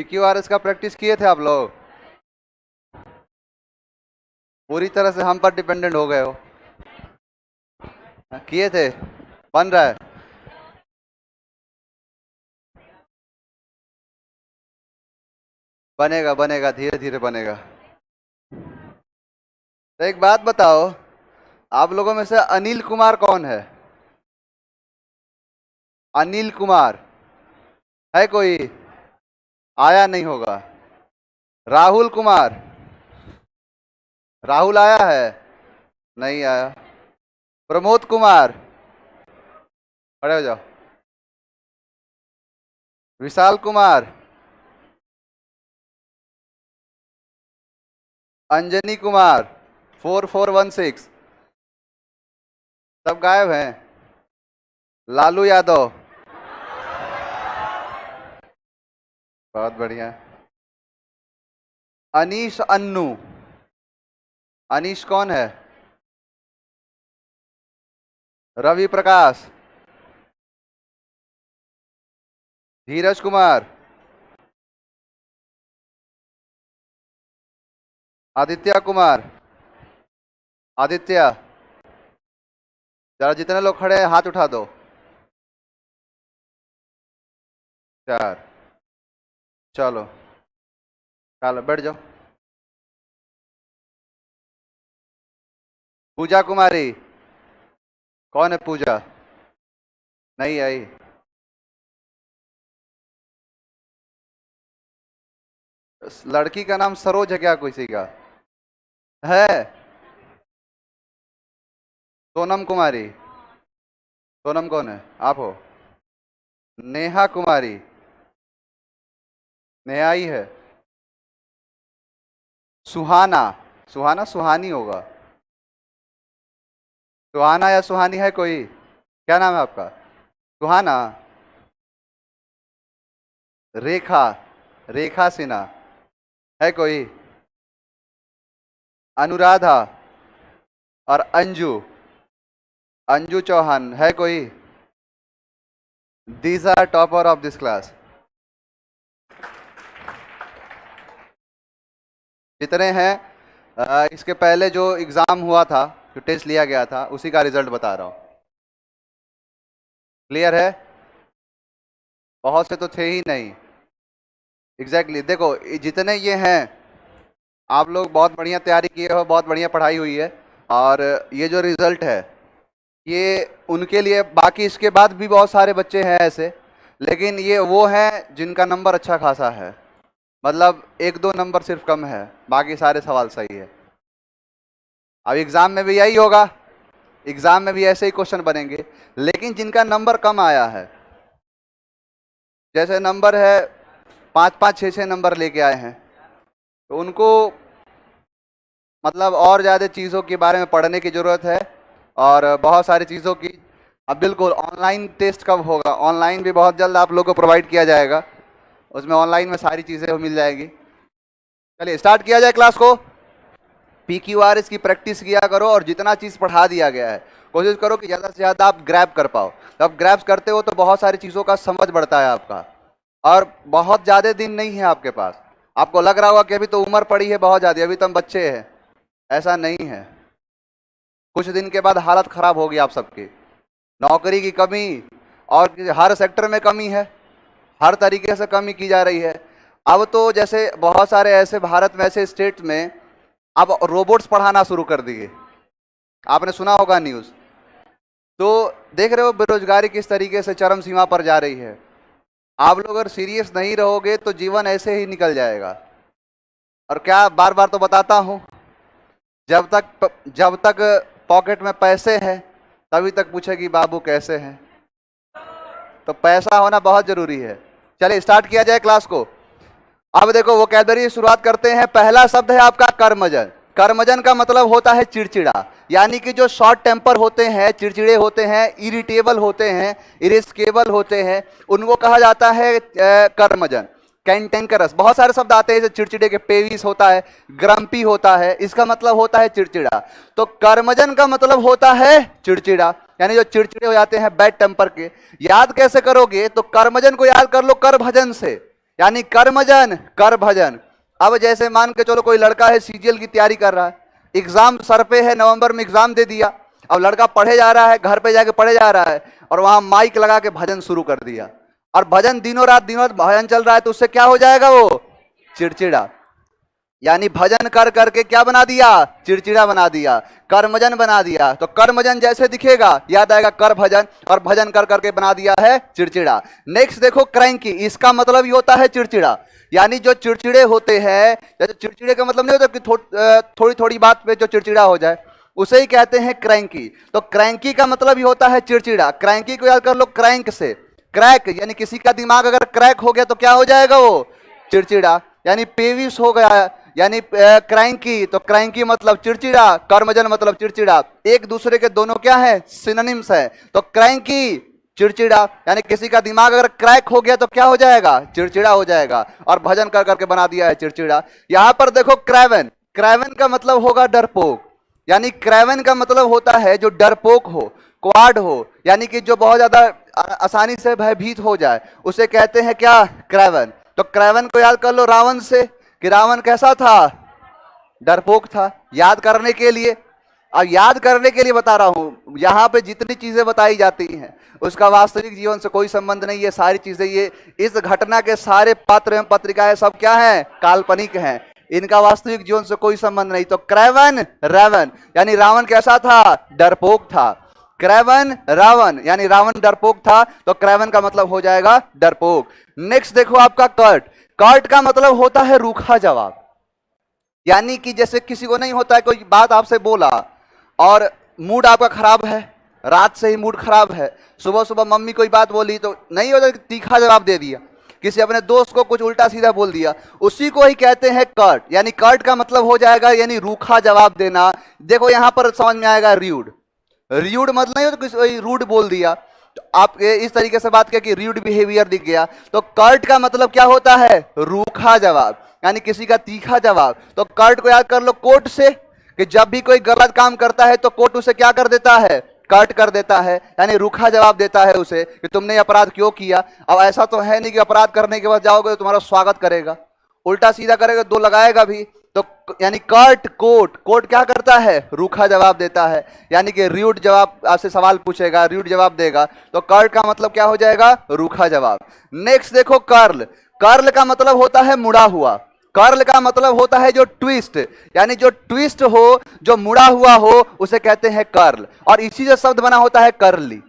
PQRS का practice किए थे आप लोग? पूरी तरह से हम पर डिपेंडेंट हो गए हो। किए थे? बन रहा है? बनेगा बनेगा, धीरे धीरे बनेगा। तो एक बात बताओ, आप लोगों में से अनिल कुमार कौन है? अनिल कुमार है कोई? आया नहीं होगा। राहुल कुमार, राहुल आया है? नहीं आया। प्रमोद कुमार, खड़े हो जाओ। विशाल कुमार, अंजनी कुमार, 4416, सब गायब हैं। लालू यादव, बहुत बढ़िया। अनीश अन्नू, अनीश कौन है? रवि प्रकाश, धीरज कुमार, आदित्य कुमार, आदित्य, जरा जितने लोग खड़े हैं हाथ उठा दो। 4, चलो चलो बैठ जाओ। पूजा कुमारी, कौन है पूजा? नहीं आई। लड़की का नाम सरोज है क्या किसी का? है? सोनम कुमारी, सोनम कौन है? आप हो? नेहा कुमारी, नेहा आई है। सुहाना, सुहाना सुहानी होगा। सुहाना या सुहानी है कोई? क्या नाम है आपका? सुहाना। रेखा, रेखा सिन्हा है कोई? अनुराधा और अंजू, अंजू चौहान है कोई? These are topper of this class. जितने हैं इसके पहले जो एग्जाम हुआ था, जो टेस्ट लिया गया था, उसी का रिजल्ट बता रहा हूं। क्लियर है? बहुत से तो थे ही नहीं। एग्जैक्टली देखो, जितने ये हैं, आप लोग बहुत बढ़िया तैयारी किए हो, बहुत बढ़िया पढ़ाई हुई है, और ये जो रिजल्ट है ये उनके लिए, बाकी इसके बाद भी बहुत सारे बच्चे हैं ऐसे, लेकिन ये वो हैं जिनका नंबर अच्छा खासा है, मतलब 1-2 नंबर सिर्फ कम है, बाकी सारे सवाल सही है। अब एग्जाम में भी यही होगा, एग्जाम में भी ऐसे ही क्वेश्चन बनेंगे, लेकिन जिनका नंबर कम आया है, जैसे नंबर है 5-5, 6-6 नंबर लेके आए हैं, तो उनको मतलब और ज़्यादा चीज़ों के बारे में पढ़ने की ज़रूरत है, और बहुत सारी चीज़ों की। अब बिल्कुल ऑनलाइन टेस्ट कब होगा? ऑनलाइन भी बहुत जल्द आप लोगों को प्रोवाइड किया जाएगा, उसमें ऑनलाइन में सारी चीज़ें मिल जाएगी। चलिए स्टार्ट किया जाए क्लास को। PQRS की प्रैक्टिस किया करो, और जितना चीज़ पढ़ा दिया गया है कोशिश करो कि ज़्यादा से ज़्यादा आप ग्रैब कर पाओ। जब ग्रैब करते हो तो बहुत सारी चीज़ों का समझ बढ़ता है आपका, और बहुत ज़्यादा दिन नहीं है आपके पास। आपको लग रहा होगा कि अभी तो उम्र पड़ी है बहुत ज़्यादा, अभी तो हम बच्चे हैं, ऐसा नहीं है। कुछ दिन के बाद हालत खराब होगी आप सबकी, नौकरी की कमी, और हर सेक्टर में कमी है, हर तरीके से कमी की जा रही है। अब तो जैसे बहुत सारे ऐसे भारत में ऐसे स्टेट में अब रोबोट्स पढ़ाना शुरू कर दिए, आपने सुना होगा न्यूज़। तो देख रहे हो बेरोजगारी किस तरीके से चरम सीमा पर जा रही है। आप लोग अगर सीरियस नहीं रहोगे तो जीवन ऐसे ही निकल जाएगा। और क्या बार बार तो बताता हूं, जब तक पॉकेट में पैसे हैं तभी तक पूछेगी बाबू कैसे हैं। तो पैसा होना बहुत जरूरी है। चलिए स्टार्ट किया जाए क्लास को। अब देखो वोकैबुलरी की शुरुआत करते हैं। पहला शब्द है आपका कर्मजन। कर्मजन का मतलब होता है चिड़चिड़ा, यानी कि जो शॉर्ट टेम्पर होते हैं, चिड़चिड़े होते हैं, इरिटेबल होते हैं, इरिस्केबल होते हैं, उनको कहा जाता है कर्मजन। कैंटेंकरस, बहुत सारे शब्द आते हैं जैसे चिड़चिड़े के, पेविस होता है, ग्रम्पी होता है, इसका मतलब होता है चिड़चिड़ा। तो कर्मजन का मतलब होता है चिड़चिड़ा, यानी जो चिड़चिड़े हो जाते हैं बैड टेम्पर के। याद कैसे करोगे? तो कर्मजन को याद कर लो कर भजन से, यानी कर्मजन कर भजन। अब जैसे मान के चलो कोई लड़का है सीजीएल की तैयारी कर रहा है, एग्जाम सर पे है, नवंबर में एग्जाम दे दिया, अब लड़का पढ़े जा रहा है, घर पे जाके पढ़े जा रहा है और वहां माइक लगा के भजन शुरू कर दिया और भजन दिनों रात भजन चल रहा है, तो उससे क्या हो जाएगा? वो चिड़चिड़ा। यानी भजन कर करके क्या बना दिया? चिड़चिड़ा बना दिया, कर्मजन बना दिया। तो कर्मजन जैसे दिखेगा याद आएगा कर भजन, और भजन कर करके बना दिया है चिड़चिड़ा। नेक्स्ट देखो क्रैंकी, इसका मतलब ही होता है चिड़चिड़ा। यानी जो चिड़चिड़े होते हैं, जैसे चिड़चिड़े का मतलब नहीं होता कि थोड़ी थोड़ी बात पे जो चिड़चिड़ा हो जाए, उसे ही कहते हैं क्रैंकी। तो क्रैंकी का मतलब ही होता है चिड़चिड़ा। क्रैंकी को याद कर लो क्रैंक से, क्रैक यानी किसी का दिमाग अगर क्रैक हो गया तो क्या हो जाएगा? वो चिड़चिड़ा। यानी पेविस हो गया यानी क्रैंकी, तो क्रैंकी मतलब चिड़चिड़ा, कर्मजन मतलब चिड़चिड़ा, एक दूसरे के दोनों क्या है? सिनोनिम्स है। तो क्रैंकी चिड़चिड़ा, यानी किसी का दिमाग अगर क्रैक हो गया तो क्या हो जाएगा? चिड़चिड़ा हो जाएगा, और भजन कर करके बना दिया है चिड़चिड़ा। यहां पर देखो क्रैवन, क्रैवन का मतलब होगा डरपोक। यानी क्रैवन का मतलब होता है जो डरपोक हो, क्वाड हो, यानी कि जो बहुत ज्यादा आसानी से भयभीत हो जाए, उसे कहते हैं क्या? क्रैवन। तो क्रैवन को याद कर लो रावण से, कि रावण कैसा था? डरपोक था। याद करने के लिए, अब याद करने के लिए बता रहा हूं, यहां पे जितनी चीजें बताई जाती हैं उसका वास्तविक जीवन से कोई संबंध नहीं है। सारी चीजें, ये इस घटना के सारे पत्र एवं पत्रिकाएं सब क्या हैं? काल्पनिक हैं, इनका वास्तविक जीवन से कोई संबंध नहीं। तो क्रैवन रावण, यानी रावण कैसा था? डरपोक था। क्रैवन रावण यानी रावण डरपोक था, तो क्रैवन का मतलब हो जाएगा डरपोक। नेक्स्ट देखो आपका कर्ट, कर्ट का मतलब होता है रूखा जवाब। यानी कि जैसे किसी को नहीं होता है, कोई बात आपसे बोला और मूड आपका खराब है, रात से ही मूड खराब है, सुबह सुबह मम्मी कोई बात बोली तो नहीं होता, तीखा जवाब दे दिया, किसी अपने दोस्त को कुछ उल्टा सीधा बोल दिया, उसी को ही कहते हैं कर्ट। यानी कर्ट का मतलब हो जाएगा यानी रूखा जवाब देना। देखो यहां पर समझ में आएगा र्यूड, र्यूड मतलब नहीं हो तो किसी रूड बोल दिया, तो आप इस तरीके से बात किया कि र्यूड बिहेवियर दिख गया। तो कर्ट का मतलब क्या होता है? रूखा जवाब, यानी किसी का तीखा जवाब। तो कर्ट को याद कर लो कोर्ट से, कि जब भी कोई गलत काम करता है तो कोर्ट उसे क्या कर देता है? कर्ट कर देता है, यानी रूखा जवाब देता है उसे कि तुमने अपराध क्यों किया। अब ऐसा तो है नहीं कि अपराध करने के बाद जाओगे तो तुम्हारा स्वागत करेगा, उल्टा सीधा करेगा, दो लगाएगा भी। तो यानी कर्ट, कोर्ट, कोर्ट क्या करता है? रूखा जवाब देता है, यानी कि र्यूड जवाब, आपसे सवाल पूछेगा र्यूड जवाब देगा, तो कर्ट का मतलब क्या हो जाएगा? रूखा जवाब। नेक्स्ट देखो कर्ल, कर्ल का मतलब होता है मुड़ा हुआ। कर्ल का मतलब होता है जो ट्विस्ट, यानी जो ट्विस्ट हो, जो मुड़ा हुआ हो, उसे कहते हैं कर्ल। और इसी से शब्द बना होता है कर्ली।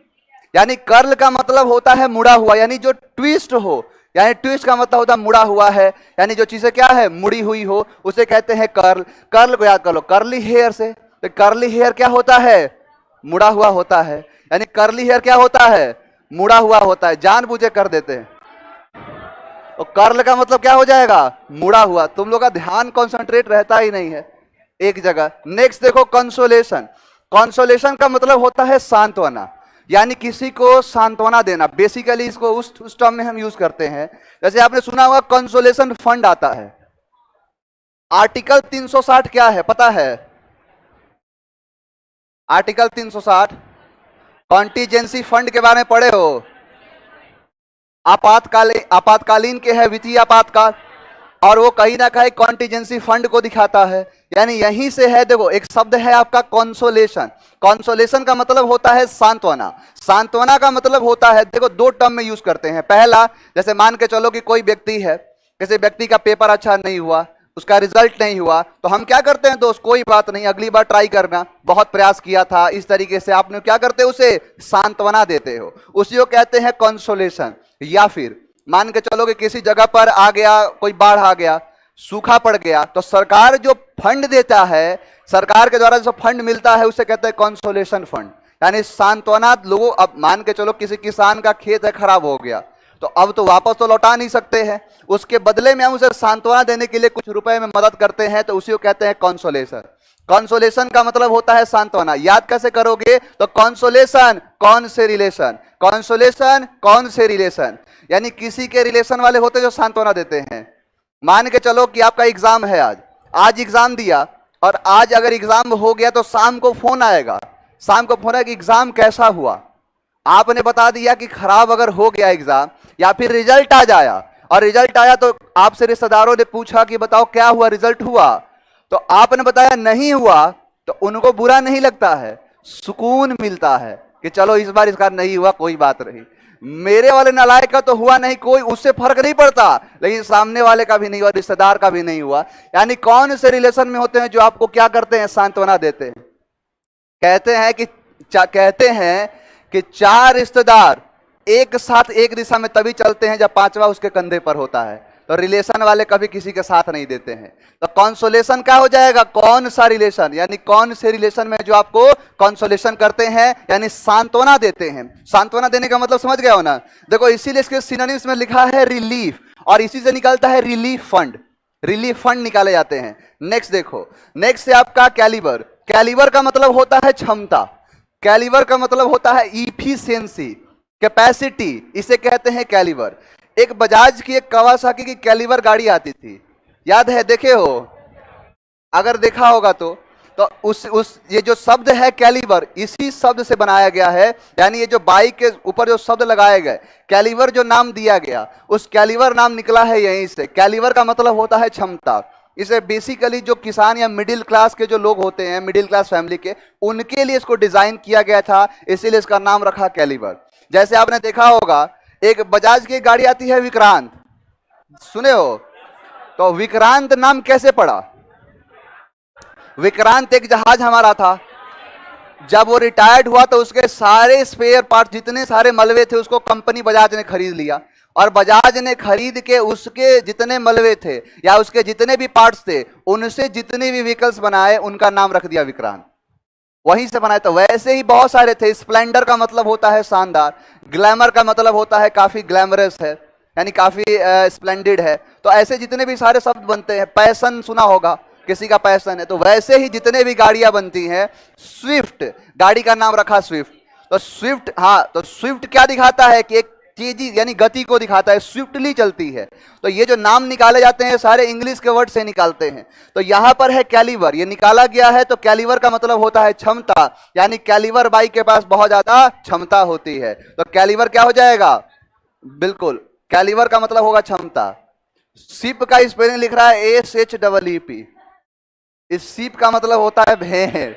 यानी कर्ल का मतलब होता है मुड़ा हुआ, यानी जो ट्विस्ट हो, यानी ट्विस्ट का मतलब होता है मुड़ा हुआ है, यानी जो चीजें क्या है? मुड़ी हुई हो, उसे कहते हैं कर्ल। कर्ल को याद कर लो कर्ली हेयर से, तो कर्ली हेयर क्या होता है? मुड़ा हुआ होता है, यानी कर्ली हेयर क्या होता है? मुड़ा हुआ होता है, जानबूझे कर देते हैं। तो कर्ल का मतलब क्या हो जाएगा? मुड़ा हुआ। तुम लोग का ध्यान कॉन्सेंट्रेट रहता ही नहीं है एक जगह। नेक्स्ट देखो कंसोलेशन, कंसोलेशन का मतलब होता है सांत्वना, यानी किसी को सांत्वना देना। बेसिकली इसको उस टर्म में हम यूज करते हैं, जैसे आपने सुना होगा कंसोलेशन फंड आता है। आर्टिकल 360 क्या है पता है? आर्टिकल 360 कॉन्टीजेंसी फंड के बारे में पढ़े हो? आपातकालीन के है, वित्तीय आपातकाल, और वो कहीं ना कहीं कॉन्टीजेंसी फंड को दिखाता है। यानी यहीं से है, देखो एक शब्द है आपका कंसोलेशन। कंसोलेशन का मतलब होता है सांत्वना। सांत्वना का मतलब होता है, देखो दो टर्म में यूज करते हैं। पहला, जैसे मान के चलो कि कोई व्यक्ति है, किसी व्यक्ति का पेपर अच्छा नहीं हुआ, उसका रिजल्ट नहीं हुआ, तो हम क्या करते हैं दोस्त? कोई बात नहीं, अगली बार ट्राई करना, बहुत प्रयास किया था, इस तरीके से आपने क्या करते हो? उसे सांत्वना देते हो, उसी को कहते हैं कंसोलेशन। या फिर मान के चलो कि किसी जगह पर आ गया, कोई बाढ़ आ गया, सूखा पड़ गया, तो सरकार जो फंड देता है, सरकार के द्वारा जो फंड मिलता है, उसे कहते हैं कंसोलेशन फंड, यानी सांत्वना लोगों। अब मान के चलो किसी किसान का खेत है, खराब हो गया, तो अब तो वापस तो लौटा नहीं सकते हैं, उसके बदले में हम उसे सांत्वना देने के लिए कुछ रुपए में मदद करते हैं, तो उसी को कहते हैं कंसोलेशन। कंसोलेशन का मतलब होता है सांत्वना। याद कैसे करोगे? तो कंसोलेशन कौन से रिलेशन, कंसोलेशन कौन से रिलेशन, यानी किसी के रिलेशन वाले होते जो सांत्वना देते हैं। मान के चलो कि आपका एग्जाम है, आज एग्जाम दिया, और आज अगर एग्जाम हो गया तो शाम को फोन आएगा, शाम को फोन आएगा कि एग्जाम कैसा हुआ। आपने बता दिया कि खराब अगर हो गया एग्जाम, या फिर रिजल्ट आ जाया और रिजल्ट आया तो आपसे रिश्तेदारों ने पूछा कि बताओ क्या हुआ, रिजल्ट हुआ, तो आपने बताया नहीं हुआ, तो उनको बुरा नहीं लगता है, सुकून मिलता है कि चलो इस बार इसका नहीं हुआ, कोई बात नहीं। मेरे वाले नालायक का तो हुआ नहीं, कोई उससे फर्क नहीं पड़ता, लेकिन सामने वाले का भी नहीं हुआ, रिश्तेदार का भी नहीं हुआ। यानी कौन से रिलेशन में होते हैं जो आपको क्या करते हैं, सांत्वना देते हैं। कहते हैं कि 4 रिश्तेदार एक साथ एक दिशा में तभी चलते हैं जब 5वां उसके कंधे पर होता है। तो रिलेशन वाले कभी किसी के साथ नहीं देते हैं। तो कॉन्सोलेशन क्या हो जाएगा, कौन सा रिलेशन, यानी कौन से रिलेशन में जो आपको कॉन्सोलेशन करते हैं, यानी सांत्वना देते हैं। सांत्वना देने का मतलब समझ गए हो ना। देखो इसीलिए इसके सिनोनिम्स में लिखा है रिलीफ, और इसी से निकलता है रिलीफ फंड। रिलीफ फंड निकाले जाते हैं। नेक्स्ट देखो, नेक्स्ट है आपका कैलिबर। कैलिबर का मतलब होता है क्षमता, कैलिबर का मतलब होता है इफिशियंसी, कैपेसिटी, इसे कहते हैं कैलिबर। एक बजाज की, एक कवासाकी की कैलिबर गाड़ी आती थी, याद है, देखे हो, अगर देखा होगा तो ये जो शब्द है कैलिबर, इसी शब्द से बनाया गया है। यानी ये जो बाइक के ऊपर जो शब्द लगाए गए, कैलिबर जो नाम दिया गया, उस कैलिबर नाम निकला है यहीं से। कैलिबर का मतलब होता है क्षमता। इसे बेसिकली जो किसान या मिडिल क्लास के जो लोग होते हैं, मिडिल क्लास फैमिली के, उनके लिए इसको डिजाइन किया गया था, इसीलिए इसका नाम रखा कैलिबर। जैसे आपने देखा होगा एक बजाज की गाड़ी आती है विक्रांत, सुने हो, तो विक्रांत नाम कैसे पड़ा। विक्रांत एक जहाज हमारा था, जब वो रिटायर्ड हुआ तो उसके सारे स्पेयर पार्ट, जितने सारे मलबे थे, उसको कंपनी बजाज ने खरीद लिया, और बजाज ने खरीद के उसके जितने मलबे थे या उसके जितने भी पार्ट्स थे, उनसे जितने भी व्हीकल्स बनाए, उनका नाम रख दिया विक्रांत, वहीं से बनाए। तो वैसे ही बहुत सारे थे। स्प्लेंडर का मतलब होता है शानदार, ग्लैमर का मतलब होता है काफी ग्लैमरस है, यानी काफी स्प्लेंडेड है। तो ऐसे जितने भी सारे शब्द बनते हैं, पैशन सुना होगा, किसी का पैशन है, तो वैसे ही जितने भी गाड़ियां बनती हैं, स्विफ्ट, गाड़ी का नाम रखा स्विफ्ट। तो स्विफ्ट, हाँ, तो स्विफ्ट क्या दिखाता है कि एक तेजी यानी गति को दिखाता है, स्विफ्टली चलती है। तो ये जो नाम निकाले जाते हैं सारे इंग्लिश के वर्ड से निकालते हैं। तो यहां पर है कैलिबर, ये निकाला गया है। तो कैलिबर का मतलब होता है क्षमता, यानी कैलिबर बाइक के पास बहुत ज्यादा क्षमता होती है। तो कैलिबर क्या हो जाएगा, बिल्कुल कैलिबर का मतलब होगा क्षमता। शिप का स्पेलिंग लिख रहा है SHEEP, इस शिप का मतलब होता है भेड़,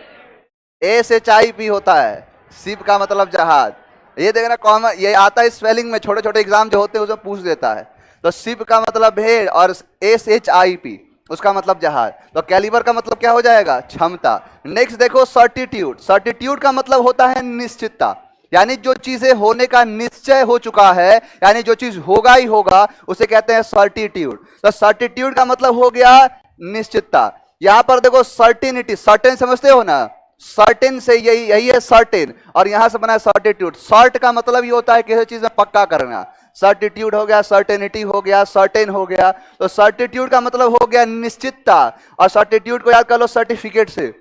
SHIP होता है, शिप का मतलब जहाज। ये देखना कॉमन, ये आता है स्पेलिंग में, छोटे छोटे एग्जाम जो होते हैं उसमें पूछ देता है। तो शिप का मतलब भेड़ और SHIP उसका मतलब जहाज। तो कैलिबर का मतलब क्या हो जाएगा, क्षमता। नेक्स्ट देखो सर्टिट्यूड। सर्टिट्यूड का मतलब होता है निश्चितता, यानी जो चीजें होने का निश्चय हो चुका है, यानी जो चीज होगा ही होगा, उसे कहते हैं सर्टिट्यूड। तो सर्टिट्यूड का मतलब हो गया निश्चितता। यहां पर देखो सर्टिनिटी, सर्टेन समझते हो ना, सर्टेन से यही है सर्टेन, और यहां से बना है सर्टिट्यूड। सर्ट का मतलब ये होता है किसी चीज में पक्का करना, सर्टिट्यूड हो गया, सर्टेनिटी हो गया, सर्टेन हो गया। तो सर्टिट्यूड का मतलब हो गया निश्चितता। और सर्टिट्यूड को याद कर लो सर्टिफिकेट से,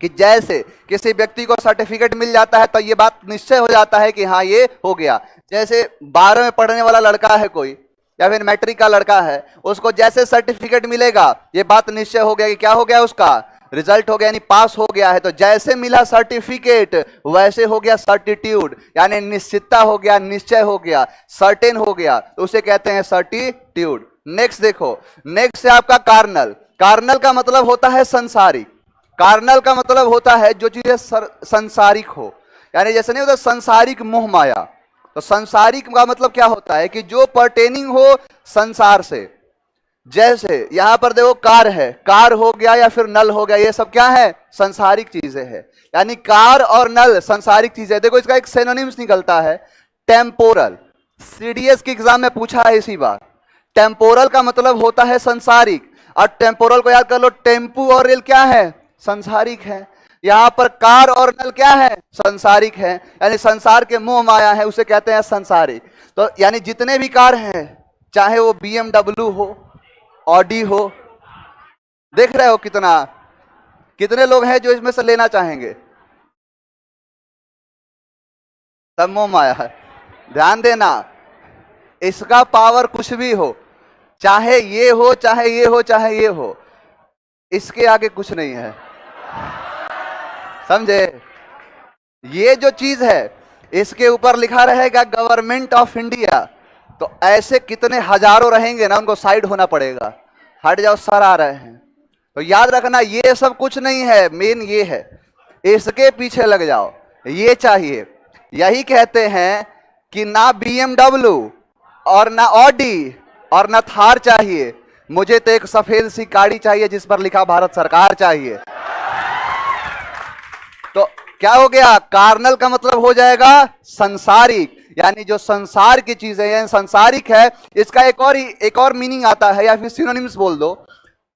कि जैसे किसी व्यक्ति को सर्टिफिकेट मिल जाता है तो ये बात निश्चय हो जाता है कि हाँ ये हो गया। जैसे 12 में पढ़ने वाला लड़का है कोई, या फिर मैट्रिक का लड़का है, उसको जैसे सर्टिफिकेट मिलेगा ये बात निश्चय हो गया कि क्या हो गया, उसका रिजल्ट हो गया, यानी पास हो गया है। तो जैसे मिला सर्टिफिकेट वैसे हो गया सर्टिट्यूड, यानी निश्चितता हो गया, निश्चय हो गया, सर्टेन हो गया, तो उसे कहते हैं सर्टिट्यूड। नेक्स्ट देखो, नेक्स्ट है आपका कार्नल। कार्नल का मतलब होता है संसारिक। कार्नल का मतलब होता है जो चीजें संसारिक हो, यानी जैसे नहीं होता संसारिक मोह माया। तो संसारिक का मतलब क्या होता है कि जो पर्टेनिंग हो संसार से। जैसे यहां पर देखो कार है, कार हो गया या फिर नल हो गया, ये सब क्या है, संसारिक चीजें हैं। यानी कार और नल संसारिक चीजें। देखो इसका एक सिनोनिम्स निकलता है टेम्पोरल, CDS के एग्जाम में पूछा है इसी बार। टेम्पोरल का मतलब होता है संसारिक, और टेम्पोरल को याद कर लो, टेम्पू और रेल क्या है, संसारिक है। यहां पर कार और नल क्या है, संसारिक है, यानी संसार के मोह माया है, उसे कहते हैं संसारिक। तो यानी जितने भी कार हैं, चाहे वो BMW हो, ऑडी हो, देख रहे हो कितने लोग हैं जो इसमें से लेना चाहेंगे, सब मोह माया है। ध्यान देना, इसका पावर कुछ भी हो, चाहे ये हो, चाहे ये हो, चाहे ये हो, इसके आगे कुछ नहीं है, समझे। ये जो चीज है इसके ऊपर लिखा रहेगा गवर्नमेंट ऑफ इंडिया, तो ऐसे कितने हजारों रहेंगे ना, उनको साइड होना पड़ेगा। हट जाओ, सर आ रहे हैं। तो याद रखना ये सब कुछ नहीं है, मेन ये है, इसके पीछे लग जाओ, ये चाहिए। यही कहते हैं कि ना BMW और ना ऑडी और ना थार चाहिए, मुझे तो एक सफेद सी गाड़ी चाहिए जिस पर लिखा भारत सरकार चाहिए। तो क्या हो गया, कार्नल का मतलब हो जाएगा संसारिक, यानी जो संसार की चीजें हैं संसारिक है। इसका एक और मीनिंग आता है, या फिर सिनोनिम्स बोल दो,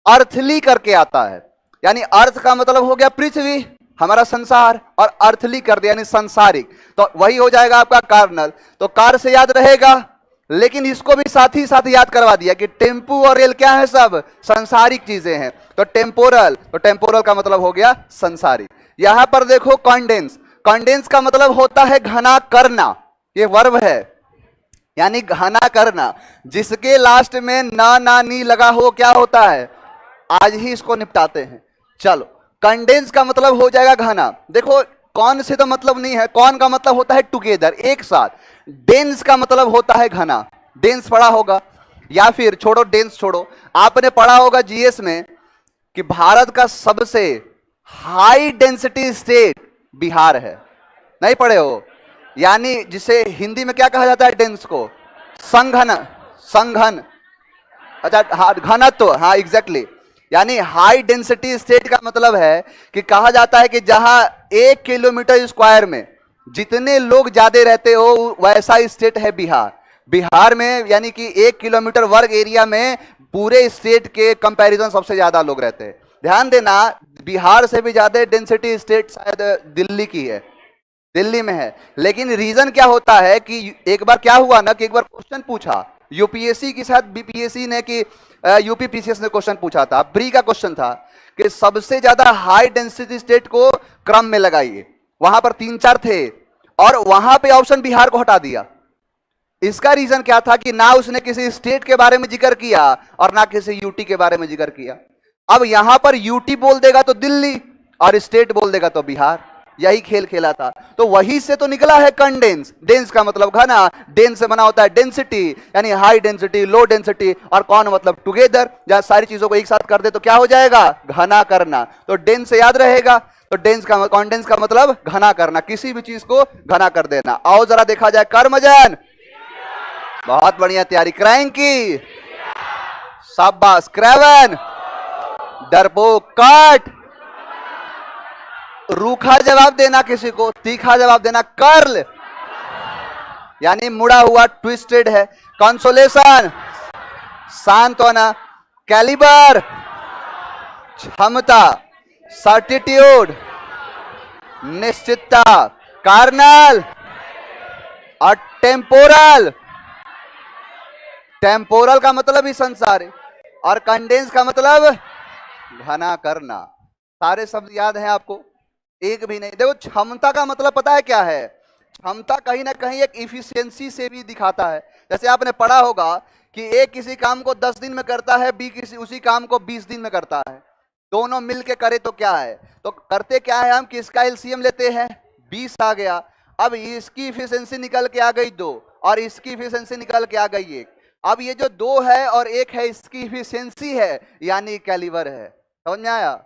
अर्थली करके आता है। यानी अर्थ का मतलब हो गया पृथ्वी, हमारा संसार, और अर्थली कर दिया यानी संसारिक, तो वही हो जाएगा आपका कार्नल। तो कार से याद रहेगा, लेकिन इसको भी साथ ही साथ याद करवा दिया कि टेम्पू और रेल क्या है, सब संसारिक चीजें हैं। तो टेम्पोरल का मतलब हो गया संसारिक। यहां पर देखो कंडेंस, कंडेंस का मतलब होता है घना करना, ये वर्ब है, यानी घना करना। जिसके लास्ट में ना ना नी लगा हो क्या होता है, आज ही इसको निपटाते हैं। चलो, कंडेंस का मतलब हो जाएगा घना। देखो कौन से तो मतलब नहीं है, कौन का मतलब होता है टुगेदर, एक साथ। डेंस का मतलब होता है घना, डेंस पढ़ा होगा, या फिर छोड़ो डेंस छोड़ो, आपने पढ़ा होगा जीएस में कि भारत का सबसे हाई डेंसिटी स्टेट बिहार है, नहीं पढ़े हो? यानी जिसे हिंदी में क्या कहा जाता है, डेंस को संघन, संघन, अच्छा हाँ, घनत्व, हाँ एग्जैक्टली। यानी हाई डेंसिटी स्टेट का मतलब है कि कहा जाता है कि जहां 1 किलोमीटर स्क्वायर में जितने लोग ज्यादा रहते हो वैसा स्टेट है बिहार। बिहार में यानी कि 1 किलोमीटर वर्ग एरिया में पूरे स्टेट के कंपैरिजन सबसे ज्यादा लोग रहते हैं। ध्यान देना, बिहार से भी ज्यादा डेंसिटी स्टेट शायद दिल्ली की है, दिल्ली में है। लेकिन रीजन क्या होता है कि एक बार क्या हुआ ना कि एक बार क्वेश्चन पूछा यूपीएससी की, शायद बीपीएससी ने कि यूपीपीसीएस ने क्वेश्चन पूछा था, प्री का क्वेश्चन था कि सबसे ज्यादा हाई डेंसिटी स्टेट को क्रम में लगाइए। वहां पर 3-4 थे और वहां पे ऑप्शन बिहार को हटा दिया। इसका रीजन क्या था कि ना उसने किसी स्टेट के बारे में जिक्र किया और ना किसी यूटी के बारे में जिक्र किया। अब यहां पर यूटी बोल देगा तो दिल्ली और स्टेट बोल देगा तो बिहार, यही खेल खेला था। तो वही से तो निकला है कंडेंस। डेंस का मतलब घना, डेंस से बना होता है डेंसिटी, यानी हाई डेंसिटी, लो डेंसिटी, और कौन मतलब टुगेदर। जहां सारी चीजों को एक साथ कर दे तो क्या हो जाएगा, घना करना। तो डेंस से याद रहेगा, तो डेंस का कंडेंस का मतलब घना करना, किसी भी चीज को घना कर देना। आओ जरा देखा जाए, कर्मजन, बहुत बढ़िया तैयारी, क्रैंकी, शाबाश, क्रेवन, डरपोक, कट, रूखा जवाब देना किसी को, तीखा जवाब देना, कर्ल यानी मुड़ा हुआ, ट्विस्टेड है, कंसोलेशन सांत्वना, कैलिबर क्षमता, सर्टिट्यूड निश्चितता, कार्नल और टेम्पोरल, टेम्पोरल का मतलब ही संसार है और कंडेंस का मतलब घना करना। सारे शब्द याद हैं आपको, एक भी नहीं। देखो क्षमता का मतलब पता है क्या है, क्षमता कहीं ना कहीं एक इफिशियंसी से भी दिखाता है। जैसे आपने पढ़ा होगा कि ए किसी काम को 10 दिन में करता है, बी किसी उसी काम को 20 दिन में करता है, दोनों मिलके करे तो क्या है, तो करते क्या है हम कि इसका एलसीएम लेते हैं, 20 आ गया। अब इसकी इफिशियंसी निकल के आ गई 2 और इसकी इफिशियंसी निकल के आ गई 1। अब ये जो 2 है और 1 है, इसकी इफिशियंसी है यानी कैलिबर है। समझ में आया?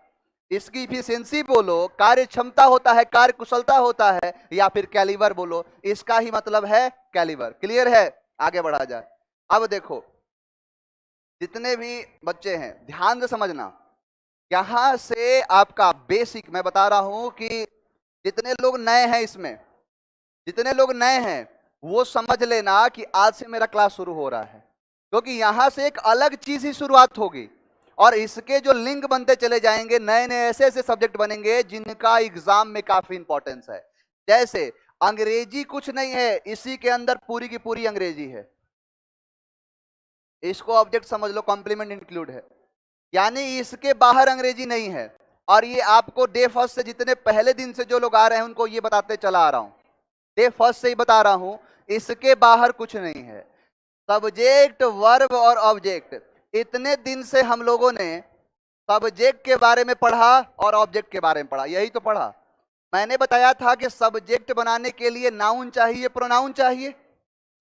इसकी इफिशियंसी बोलो, कार्य क्षमता होता है, कार्य कुशलता होता है, या फिर कैलिबर बोलो, इसका ही मतलब है कैलिबर। क्लियर है? आगे बढ़ा जाए। अब देखो जितने भी बच्चे हैं ध्यान से समझना, यहां से आपका बेसिक मैं बता रहा हूं कि जितने लोग नए हैं इसमें, जितने लोग नए हैं वो समझ लेना कि आज से मेरा क्लास शुरू हो रहा है, क्योंकि यहां से एक अलग चीज ही शुरुआत होगी और इसके जो लिंक बनते चले जाएंगे, नए नए ऐसे ऐसे सब्जेक्ट बनेंगे जिनका एग्जाम में काफी इंपॉर्टेंस है। जैसे अंग्रेजी कुछ नहीं है, इसी के अंदर पूरी की पूरी अंग्रेजी है, इसको ऑब्जेक्ट समझ लो, कॉम्प्लीमेंट इंक्लूड है, यानी इसके बाहर अंग्रेजी नहीं है। और ये आपको डे फर्स्ट से जितने पहले दिन से जो लोग आ रहे हैं उनको ये बताते चला आ रहा हूं, डे फर्स्ट से ही बता रहा हूं, इसके बाहर कुछ नहीं है। सब्जेक्ट, वर्ब और ऑब्जेक्ट, इतने दिन से हम लोगों ने सब्जेक्ट के बारे में पढ़ा और ऑब्जेक्ट के बारे में पढ़ा, यही तो पढ़ा। मैंने बताया था कि सब्जेक्ट बनाने के लिए नाउन चाहिए, प्रोनाउन चाहिए,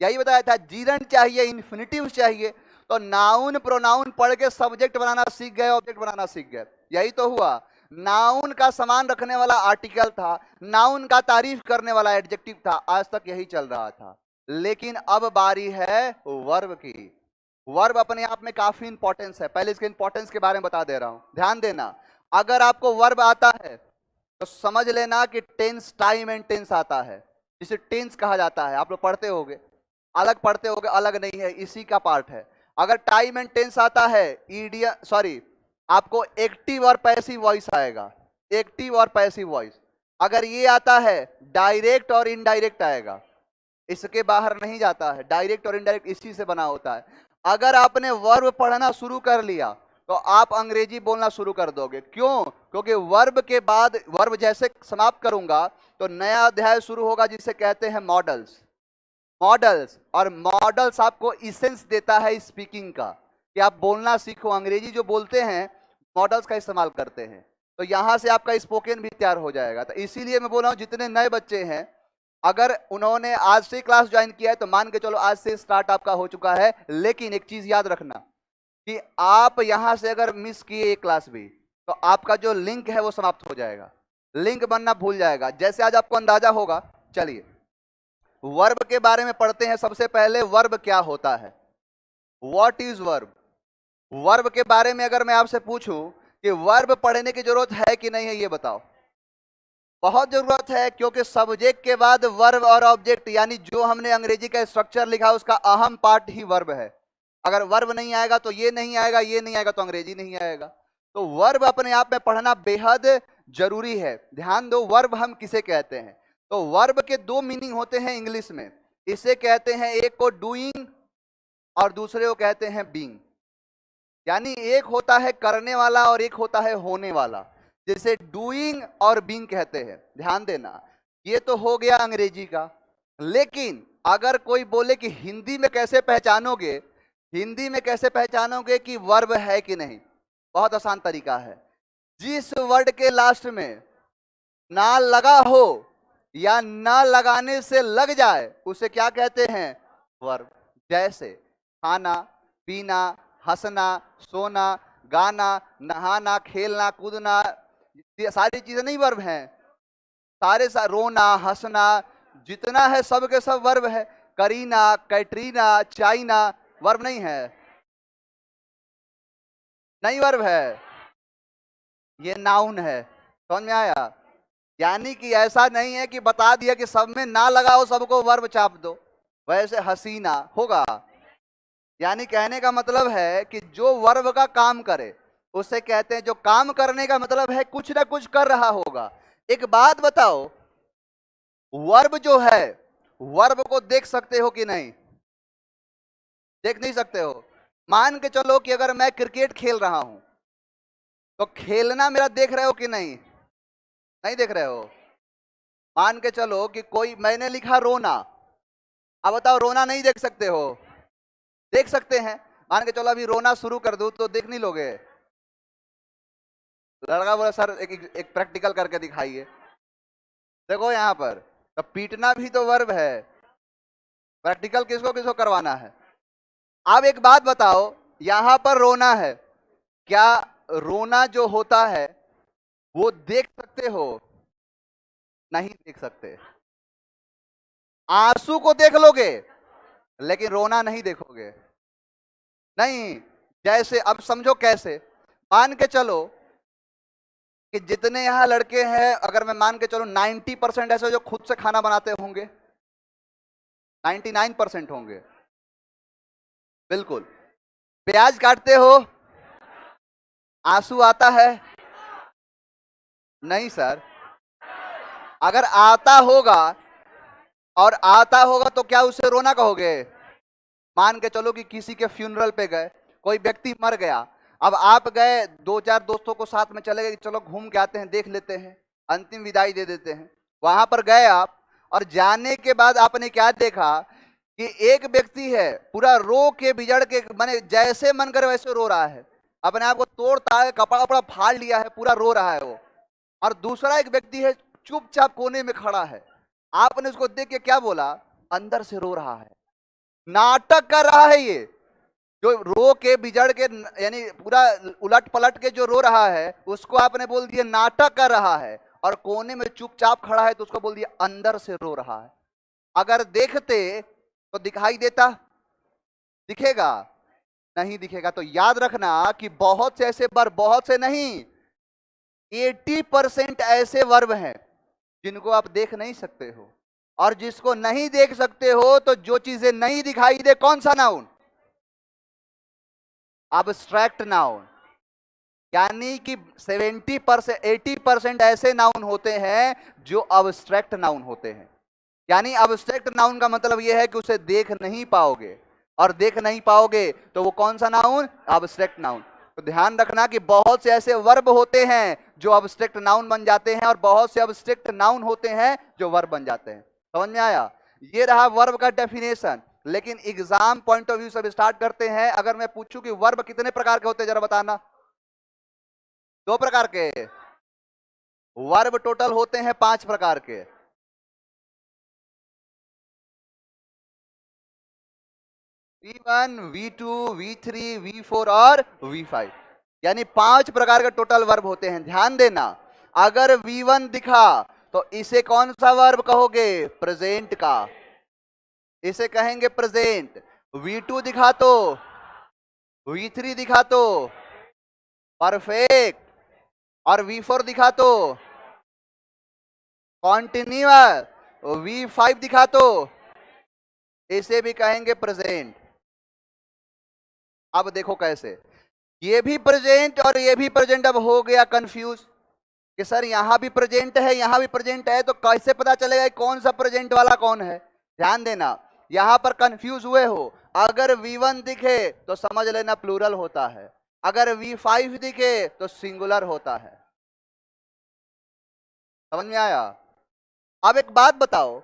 यही बताया था, जीरंड चाहिए, इन्फिनिटिव चाहिए। तो नाउन प्रोनाउन पढ़ के सब्जेक्ट बनाना सीख गए, ऑब्जेक्ट बनाना सीख गए। यही तो हुआ। नाउन का समान रखने वाला आर्टिकल था, नाउन का तारीफ करने वाला एडजेक्टिव था, आज तक यही चल रहा था। लेकिन अब बारी है वर्ब की। वर्ब अपने आप में काफी इंपॉर्टेंस है। पहले इसके इंपॉर्टेंस के बारे में बता दे रहा हूं, ध्यान देना। अगर आपको वर्ब आता है तो समझ लेना कि टेंस, टाइम एंड टेंस आता है, जिसे टेंस कहा जाता है। आप लोग पढ़ते होगे, अलग पढ़ते होगे, अलग नहीं है, इसी का पार्ट है। अगर टाइम एंड टेंस आता है, आपको एक्टिव और पैसिव वॉइस आएगा, एक्टिव और पैसिव वॉइस। अगर ये आता है, डायरेक्ट और इनडायरेक्ट आएगा, इसके बाहर नहीं जाता है। डायरेक्ट और इनडायरेक्ट इसी से बना होता है। अगर आपने वर्ब पढ़ना शुरू कर लिया तो आप अंग्रेजी बोलना शुरू कर दोगे। क्यों? क्योंकि वर्ब के बाद, वर्ब जैसे समाप्त करूंगा तो नया अध्याय शुरू होगा जिसे कहते हैं मॉडल्स। मॉडल्स, और मॉडल्स आपको इसेंस देता है स्पीकिंग का, कि आप बोलना सीखो। अंग्रेजी जो बोलते हैं मॉडल्स का इस्तेमाल करते हैं, तो यहां से आपका स्पोकन भी तैयार हो जाएगा। तो इसीलिए मैं बोल रहा हूं, जितने नए बच्चे हैं, अगर उन्होंने आज से क्लास ज्वाइन किया है तो मान के चलो आज से स्टार्ट आपका हो चुका है। लेकिन एक चीज याद रखना कि आप यहां से अगर मिस किए एक क्लास भी, तो आपका जो लिंक है वो समाप्त हो जाएगा, लिंक बनना भूल जाएगा। जैसे आज आपको अंदाजा होगा, चलिए वर्ब के बारे में पढ़ते हैं। सबसे पहले वर्ब क्या होता है, व्हाट इज वर्ब। वर्ब के बारे में अगर मैं आपसे पूछूं कि वर्ब पढ़ने की जरूरत है कि नहीं है, ये बताओ। बहुत जरूरत है, क्योंकि सब्जेक्ट के बाद वर्ब और ऑब्जेक्ट, यानी जो हमने अंग्रेजी का स्ट्रक्चर लिखा उसका अहम पार्ट ही वर्ब है। अगर वर्ब नहीं आएगा तो ये नहीं आएगा, ये नहीं आएगा तो अंग्रेजी नहीं आएगा। तो वर्ब अपने आप में पढ़ना बेहद जरूरी है। ध्यान दो, वर्ब हम किसे कहते हैं। तो वर्ब के दो मीनिंग होते हैं इंग्लिश में। इसे कहते हैं, एक को डूइंग और दूसरे को कहते हैं बीइंग। यानी एक होता है करने वाला और एक होता है होने वाला, जिसे डूइंग और बीइंग कहते हैं। ध्यान देना, ये तो हो गया अंग्रेजी का। लेकिन अगर कोई बोले कि हिंदी में कैसे पहचानोगे, हिंदी में कैसे पहचानोगे कि वर्ब है कि नहीं, बहुत आसान तरीका है। जिस वर्ड के लास्ट में ना लगा हो या ना लगाने से लग जाए उसे क्या कहते हैं, वर्ब। जैसे खाना, पीना, हंसना, सोना, गाना, नहाना, खेलना, कूदना, ये सारी चीजें नहीं वर्ब हैं। रोना, हंसना, जितना है सब के सब वर्ब है। करीना, कैटरीना, चाइना, वर्ब नहीं है, नहीं वर्ब है, ये नाउन है। समझ में आया? यानी कि ऐसा नहीं है कि बता दिया कि सब में ना लगाओ, सबको वर्ब चाप दो, वैसे हसीना होगा। यानी कहने का मतलब है कि जो वर्ब का काम करे उसे कहते हैं, जो काम करने का मतलब है कुछ ना कुछ कर रहा होगा। एक बात बताओ, वर्ब जो है, वर्ब को देख सकते हो कि नहीं? देख नहीं सकते हो। मान के चलो कि अगर मैं क्रिकेट खेल रहा हूं तो खेलना मेरा देख रहे हो कि नहीं? नहीं देख रहे हो। मान के चलो कि कोई, मैंने लिखा रोना, अब बताओ रोना नहीं देख सकते हो? देख सकते हैं। मान के चलो अभी रोना शुरू कर दूं तो देख नहीं लोगे? लड़का बोला सर एक प्रैक्टिकल करके दिखाइए। देखो यहां पर, तो पीटना भी तो वर्ब है। प्रैक्टिकल किसको किसको करवाना है? अब एक बात बताओ, यहां पर रोना है, क्या रोना जो होता है वो देख सकते हो? नहीं देख सकते। आंसू को देख लोगे लेकिन रोना नहीं देखोगे। नहीं, जैसे अब समझो कैसे, मान के चलो कि जितने यहां लड़के हैं, अगर मैं मान के चलो 90% ऐसे जो खुद से खाना बनाते होंगे, 99% होंगे। बिल्कुल। प्याज काटते हो, आंसू आता है? नहीं सर। अगर आता होगा, और आता होगा तो क्या उसे रोना कहोगे? मान के चलो कि किसी के फ्यूनरल पे गए, कोई व्यक्ति मर गया, अब आप गए, दो चार दोस्तों को साथ में चले गए, चलो घूम के आते हैं, देख लेते हैं, अंतिम विदाई दे देते हैं। वहां पर गए आप, और जाने के बाद आपने क्या देखा कि एक व्यक्ति है पूरा रो के बिजड़ के, माने जैसे मन करे वैसे रो रहा है, अपने आप को तोड़ ताड़ कपड़ा वपड़ा फाड़ लिया है, पूरा रो रहा है वो। और दूसरा एक व्यक्ति है चुपचाप कोने में खड़ा है, आपने उसको देख के क्या बोला? अंदर से रो रहा है। नाटक कर रहा है ये, जो रो के बिजड़ के यानी पूरा उलट पलट के जो रो रहा है उसको आपने बोल दिया नाटक कर रहा है, और कोने में चुपचाप खड़ा है तो उसको बोल दिया अंदर से रो रहा है। अगर देखते तो दिखाई देता? दिखेगा? नहीं दिखेगा। तो याद रखना कि बहुत से ऐसे वर्ब, बहुत से नहीं, 80% ऐसे वर्ब हैं जिनको आप देख नहीं सकते हो, और जिसको नहीं देख सकते हो तो जो चीजें नहीं दिखाई दे, कौन सा नाउन? Abstract noun. यानी कि 70% 80% ऐसे नाउन होते हैं जो अब्स्ट्रैक्ट नाउन होते हैं। यानी अब्स्ट्रैक्ट नाउन का मतलब यह है कि उसे देख नहीं पाओगे, और देख नहीं पाओगे तो वो कौन सा नाउन? Abstract noun. तो ध्यान रखना कि बहुत से ऐसे वर्ब होते हैं जो अब्स्ट्रैक्ट नाउन बन जाते हैं, और बहुत से अब्स्ट्रैक्ट नाउन होते हैं जो वर्ब बन जाते हैं। समझ में आया? ये रहा वर्ब का डेफिनेशन। लेकिन एग्जाम पॉइंट ऑफ व्यू से स्टार्ट करते हैं। अगर मैं पूछूं कि वर्ब कितने प्रकार के होते हैं, जरा बताना। 2 प्रकार के। वर्ब टोटल होते हैं 5 प्रकार के। V1, V2, V3, V4 और V5, यानी 5 प्रकार के टोटल वर्ब होते हैं। ध्यान देना, अगर V1 दिखा तो इसे कौन सा वर्ब कहोगे? प्रेजेंट का, इसे कहेंगे प्रेजेंट। V2 दिखा तो, V3 दिखा तो परफेक्ट, और V4 दिखा तो कॉन्टिन्यूअस, V5 दिखा तो इसे भी कहेंगे प्रेजेंट। अब देखो कैसे, ये भी प्रेजेंट और ये भी प्रेजेंट। अब हो गया कंफ्यूज कि सर यहां भी प्रेजेंट है, यहां भी प्रेजेंट है, तो कैसे पता चलेगा कौन सा प्रेजेंट वाला कौन है? ध्यान देना, यहां पर कंफ्यूज हुए हो। अगर V1 दिखे तो समझ लेना प्लूरल होता है, अगर V5 दिखे तो सिंगुलर होता है। समझ में आया? अब एक बात बताओ,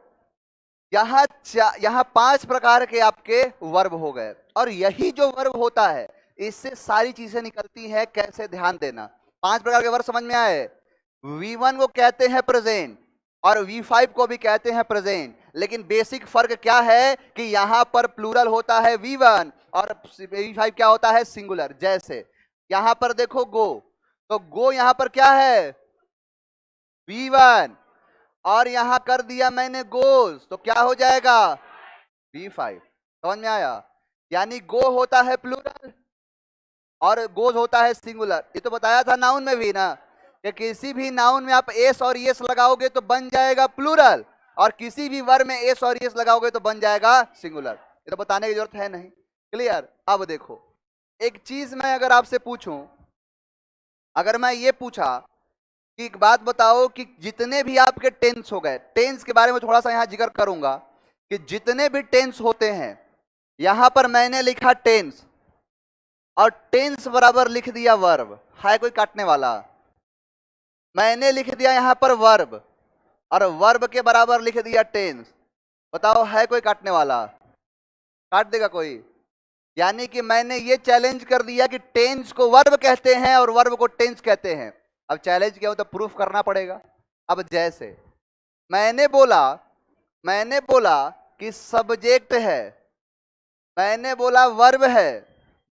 यहां 5 प्रकार के आपके वर्ब हो गए, और यही जो वर्ब होता है इससे सारी चीजें निकलती हैं। कैसे? ध्यान देना, 5 प्रकार के वर्ब समझ में आए। V1 को कहते हैं प्रेजेंट, और V5 को भी कहते हैं प्रेजेंट, लेकिन बेसिक फर्क क्या है कि यहां पर प्लूरल होता है V1 और V5 क्या होता है? सिंगुलर। जैसे यहां पर देखो गो, तो गो यहां पर क्या है? V1, और यहां कर दिया मैंने गोज, तो क्या हो जाएगा? V5। समझ में आया? यानी गो होता है प्लूरल और गोज होता है सिंगुलर। ये तो बताया था नाउन में भी ना, कि किसी भी नाउन में आप एस और यस लगाओगे तो बन जाएगा प्लूरल, और किसी भी वर्ब में एस और यस लगाओगे तो बन जाएगा सिंगुलर। ये तो बताने की जरूरत है नहीं। क्लियर? अब देखो, एक चीज मैं अगर आपसे पूछूं, अगर मैं ये पूछा कि एक बात बताओ कि जितने भी आपके टेंस हो गए, टेंस के बारे में थोड़ा सा यहां जिक्र करूंगा कि जितने भी टेंस होते हैं, यहां पर मैंने लिखा टेंस, और टेंस बराबर लिख दिया वर्ब। है कोई काटने वाला? मैंने लिख दिया यहां पर वर्ब, और वर्ब के बराबर लिख दिया टेंस। बताओ, है कोई काटने वाला? काट देगा कोई? यानी कि मैंने ये चैलेंज कर दिया कि टेंस को वर्ब कहते हैं और वर्ब को टेंस कहते हैं। अब चैलेंज किया हो तो प्रूफ करना पड़ेगा। अब जैसे मैंने बोला कि सब्जेक्ट है, मैंने बोला वर्ब है,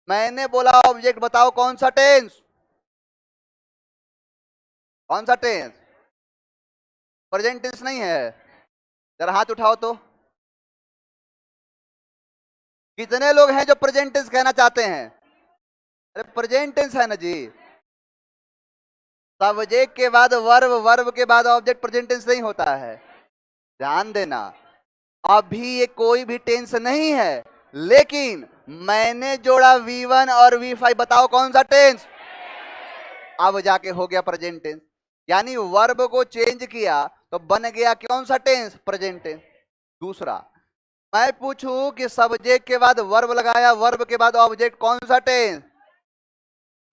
मैंने बोला ऑब्जेक्ट। बताओ कौन सा टेंस? कौन सा टेंस? प्रेजेंट टेंस नहीं है? जरा हाथ उठाओ तो। कितने लोग हैं जो प्रेजेंट टेंस कहना चाहते हैं? अरे प्रेजेंट टेंस है ना जी। सब्जेक्ट के बाद वर्ब, वर्ब के बाद ऑब्जेक्ट, प्रेजेंट टेंस नहीं होता है। ध्यान देना, अभी ये कोई भी टेंस नहीं है, लेकिन मैंने जोड़ा V1 और V5। बताओ कौन सा टेंस? अब जाके हो गया प्रेजेंट टेंस। यानी वर्ब को चेंज किया तो बन गया कौन सा टेंस? Present tense. दूसरा, मैं पूछूं कि सब्जेक्ट के बाद वर्ब लगाया, वर्ब के बाद ऑब्जेक्ट, कौन सा टेंस?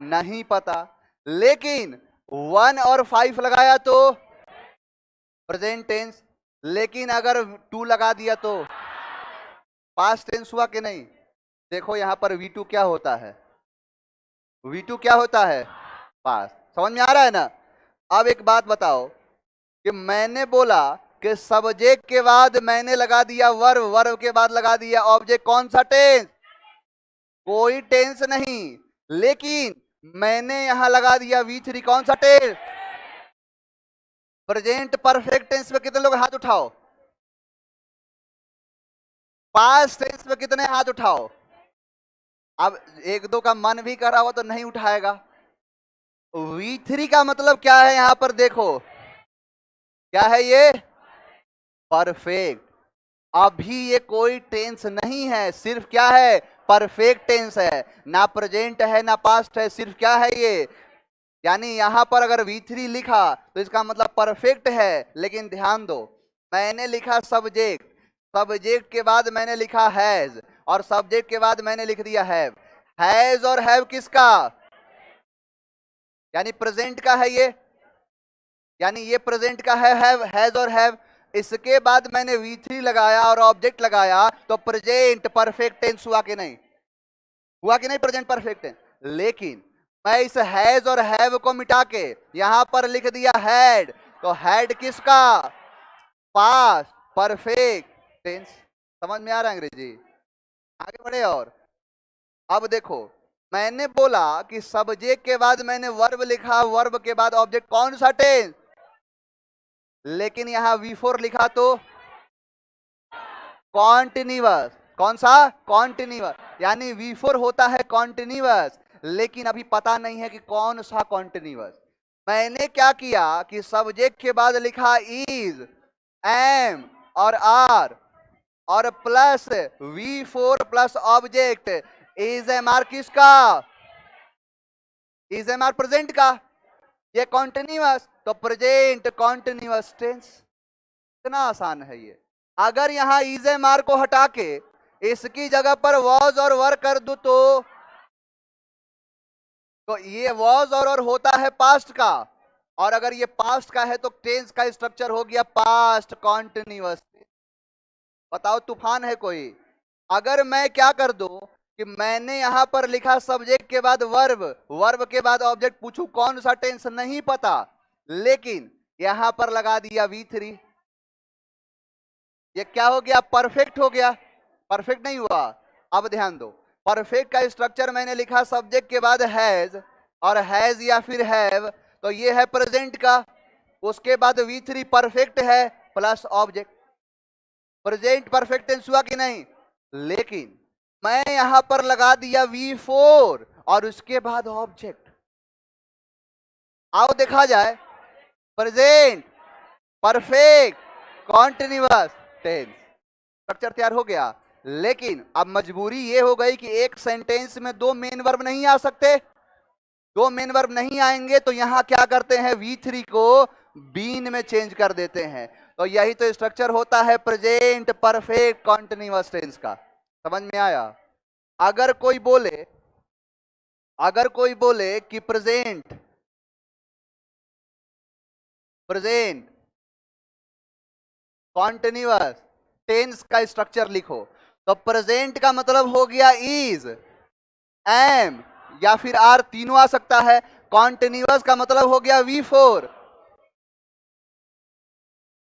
नहीं पता, लेकिन 1 और 5 लगाया तो प्रेजेंट टेंस, लेकिन अगर 2 लगा दिया तो पास्ट टेंस हुआ कि नहीं? देखो यहां पर V2 क्या होता है? V2 क्या होता है? पास्ट। समझ में आ रहा है ना? अब एक बात बताओ कि मैंने बोला कि सब्जेक्ट के बाद मैंने लगा दिया वर्ब, वर्ब के बाद लगा दिया ऑब्जेक्ट। कौन सा टेंस? कोई टेंस नहीं, लेकिन मैंने यहां लगा दिया V3। कौन सा टेंस? प्रेजेंट परफेक्ट टेंस में कितने लोग हाथ उठाओ? पास्ट टेंस में कितने हाथ उठाओ? अब एक दो का मन भी कर रहा हो तो नहीं उठाएगा। V3 का मतलब क्या है यहां पर देखो, क्या है ये? परफेक्ट। अभी ये कोई टेंस नहीं है, सिर्फ क्या है? परफेक्ट टेंस है, ना प्रेजेंट है ना पास्ट है, सिर्फ क्या है ये? यानी यहां पर अगर V3 लिखा तो इसका मतलब परफेक्ट है। लेकिन ध्यान दो, मैंने लिखा सब्जेक्ट, सब्जेक्ट के बाद मैंने लिखा हैज, और सब्जेक्ट के बाद मैंने लिख दिया हैव। हैज और हैव किसका? यानी प्रेजेंट का है ये, यानी ये प्रेजेंट का है हैव, हैज और हैव। इसके बाद मैंने V3 लगाया और ऑब्जेक्ट लगाया, तो प्रेजेंट परफेक्ट टेंस हुआ कि नहीं? हुआ कि नहीं प्रेजेंट परफेक्ट टेंस? लेकिन मैं इस हैज और हैव को मिटा के यहां पर लिख दिया हैड, तो हैड किसका? Past perfect tense. समझ में आ रहा है अंग्रेजी? आगे बढ़े। और अब देखो, मैंने बोला कि सब्जेक्ट के बाद मैंने वर्ब लिखा, वर्ब के बाद ऑब्जेक्ट। कौन सा टेंस? लेकिन यहां V4 लिखा तो कॉन्टिन्यूअस। कौन सा? कॉन्टिन्यूअस। यानी V4 होता है कॉन्टिन्यूअस, लेकिन अभी पता नहीं है कि कौन सा कॉन्टिन्यूअस। मैंने क्या किया कि सब्जेक्ट के बाद लिखा इज, एम और आर, और plus V4 plus object. Is am are किसका? इज एम आर प्रेजेंट का, ये कॉन्टिन्यूअस, तो प्रेजेंट कॉन्टिन्यूअस टेंस। इतना आसान है ये। अगर यहां इज एम आर को हटा के इसकी जगह पर वॉज और वर कर दू तो ये वॉज और होता है पास्ट का, और अगर ये पास्ट का है तो टेंस का स्ट्रक्चर हो गया पास्ट कॉन्टिन्यूअस। बताओ तूफान है कोई? अगर मैं क्या कर दूं कि मैंने यहां पर लिखा सब्जेक्ट के बाद वर्ब, वर्ब के बाद ऑब्जेक्ट, पूछूं कौन सा टेंस? नहीं पता, लेकिन यहां पर लगा दिया V3। ये क्या हो गया? परफेक्ट हो गया। परफेक्ट नहीं हुआ? अब ध्यान दो, परफेक्ट का स्ट्रक्चर मैंने लिखा सब्जेक्ट के बाद हैज और हैज या फिर हैव, तो ये है प्रेजेंट का। उसके बाद V3 परफेक्ट है plus object. Present perfect tense हुआ कि नहीं? लेकिन मैं यहां पर लगा दिया V4 और उसके बाद ऑब्जेक्ट। आओ देखा जाए, present perfect continuous tense, structure तैयार हो गया। लेकिन अब मजबूरी ये हो गई कि एक सेंटेंस में दो मेन वर्ब नहीं आ सकते। दो मेन वर्ब नहीं आएंगे तो यहां क्या करते हैं? V3 को बीन में चेंज कर देते हैं। तो यही तो स्ट्रक्चर होता है प्रेजेंट परफेक्ट कॉन्टिन्यूअस टेंस का। समझ में आया? अगर कोई बोले, अगर कोई बोले कि प्रेजेंट, प्रेजेंट कॉन्टिन्यूअस टेंस का स्ट्रक्चर लिखो, तो प्रेजेंट का मतलब हो गया इज, एम या फिर आर, तीनों आ सकता है। कॉन्टिन्यूअस का मतलब हो गया V4।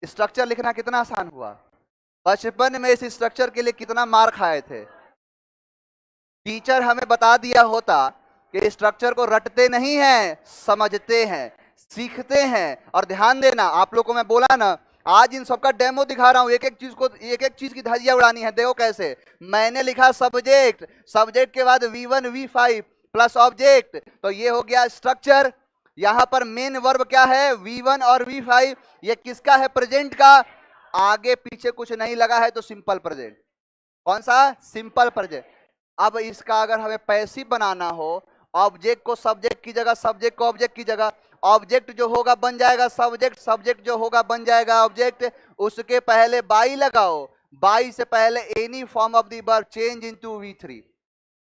स्ट्रक्चर लिखना कितना आसान हुआ। बचपन में इस स्ट्रक्चर के लिए कितना मार खाए थे। टीचर हमें बता दिया होता कि स्ट्रक्चर को रटते नहीं हैं, समझते हैं, सीखते हैं। और ध्यान देना, आप लोगों को मैं बोला ना, आज इन सबका डेमो दिखा रहा हूं। एक एक चीज को, एक एक चीज की धज्जियां उड़ानी है। देखो कैसे मैंने लिखा सब्जेक्ट, सब्जेक्ट के बाद V1 V5 प्लस ऑब्जेक्ट, तो ये हो गया स्ट्रक्चर। यहां पर मेन वर्ब क्या है? V1 और V5। ये किसका है? प्रेजेंट का। आगे पीछे कुछ नहीं लगा है तो सिंपल प्रेजेंट। कौन सा? Simple present. अब इसका अगर हमें पैसिव बनाना हो, ऑब्जेक्ट को सब्जेक्ट की जगह, सब्जेक्ट को ऑब्जेक्ट की जगह, ऑब्जेक्ट जो होगा बन जाएगा सब्जेक्ट, सब्जेक्ट जो होगा बन जाएगा ऑब्जेक्ट। उसके पहले बाई लगाओ, बाई से पहले any form of the verb change into V3।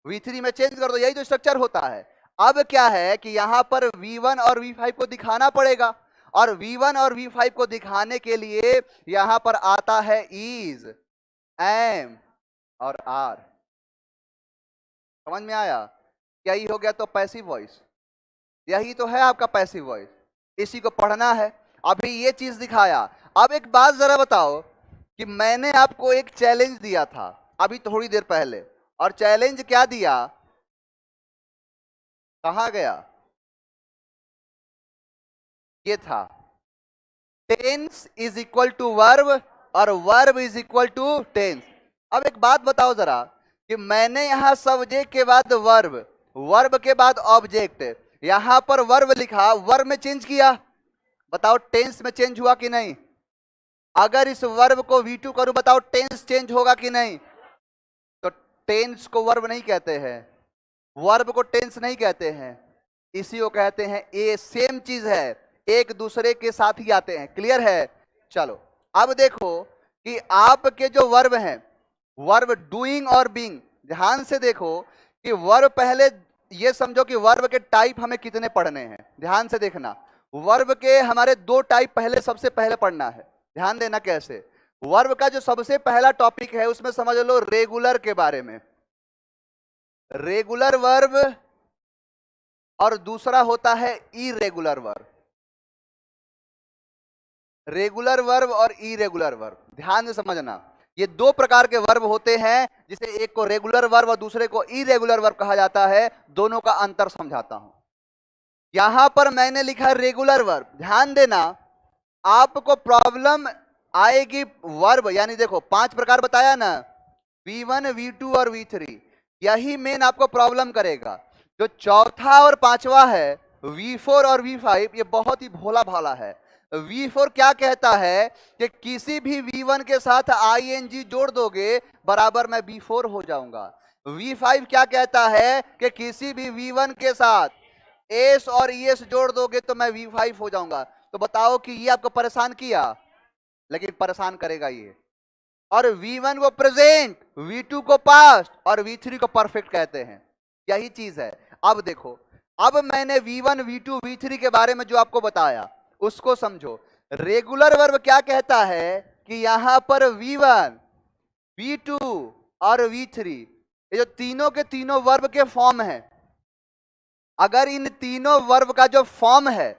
V3 में चेंज कर दो, यही तो स्ट्रक्चर होता है। अब क्या है कि यहां पर V1 और V5 को दिखाना पड़ेगा, और V1 और V5 को दिखाने के लिए यहां पर आता है इज, एम और आर। समझ में आया? यही हो गया तो पैसिव वॉइस। यही तो है आपका पैसिव वॉइस, इसी को पढ़ना है। अभी ये चीज दिखाया, अब एक बात जरा बताओ कि मैंने आपको एक चैलेंज दिया था अभी थोड़ी देर पहले, और चैलेंज क्या दिया, कहां गया, ये था tense is equal to verb और verb is equal to tense. अब एक बात बताओ जरा कि मैंने यहां सब्जेक्ट के बाद वर्ब, वर्ब के बाद ऑब्जेक्ट, यहां पर वर्ब लिखा, वर्ब में चेंज किया, बताओ टेंस में चेंज हुआ कि नहीं? अगर इस वर्ब को V2 करूं, बताओ टेंस चेंज होगा कि नहीं? तो टेंस को वर्ब नहीं कहते हैं, वर्ब को टेंस नहीं कहते हैं, इसी को कहते हैं, ये सेम चीज है, एक दूसरे के साथ ही आते हैं। क्लियर है? चलो अब देखो कि आपके जो वर्ब हैं, वर्ब डूइंग और बीइंग, ध्यान से देखो कि वर्ब, पहले ये समझो कि वर्ब के टाइप हमें कितने पढ़ने हैं, ध्यान से देखना। वर्ब के हमारे दो टाइप पहले, सबसे पहले पढ़ना है, ध्यान देना कैसे। वर्ब का जो सबसे पहला टॉपिक है उसमें समझ लो रेगुलर के बारे में, रेगुलर वर्ब, और दूसरा होता है इरेगुलर वर्ब। रेगुलर वर्ब और इरेगुलर वर्ब, ध्यान से समझना, ये दो प्रकार के वर्ब होते हैं, जिसे एक को रेगुलर वर्ब और दूसरे को इरेगुलर वर्ब कहा जाता है। दोनों का अंतर समझाता हूं। यहां पर मैंने लिखा रेगुलर वर्ब, ध्यान देना, आपको प्रॉब्लम आएगी वर्ब, यानी देखो 5 प्रकार बताया ना, V1 V2 और V3, यही मेन आपको प्रॉब्लम करेगा। जो चौथा और पांचवा है V4 और V5, ये बहुत ही भोला भाला है। V4 क्या कहता है कि किसी भी V1 के साथ ING जोड़ दोगे बराबर मैं V4 हो जाऊंगा। V5 क्या कहता है कि किसी भी V1 के साथ S और ES जोड़ दोगे तो मैं V5 हो जाऊंगा। तो बताओ कि ये आपको परेशान किया, लेकिन परेशान करेगा ये। और V1 को प्रेजेंट, V2 को पास्ट और V3 को परफेक्ट कहते हैं, यही चीज है। अब देखो, अब मैंने V1 V2 V3 के बारे में जो आपको बताया उसको समझो। रेगुलर वर्ब क्या कहता है कि यहां पर V1 V2 और V3, ये जो तीनों के तीनों वर्ब के फॉर्म है, अगर इन तीनों वर्ब का जो फॉर्म है,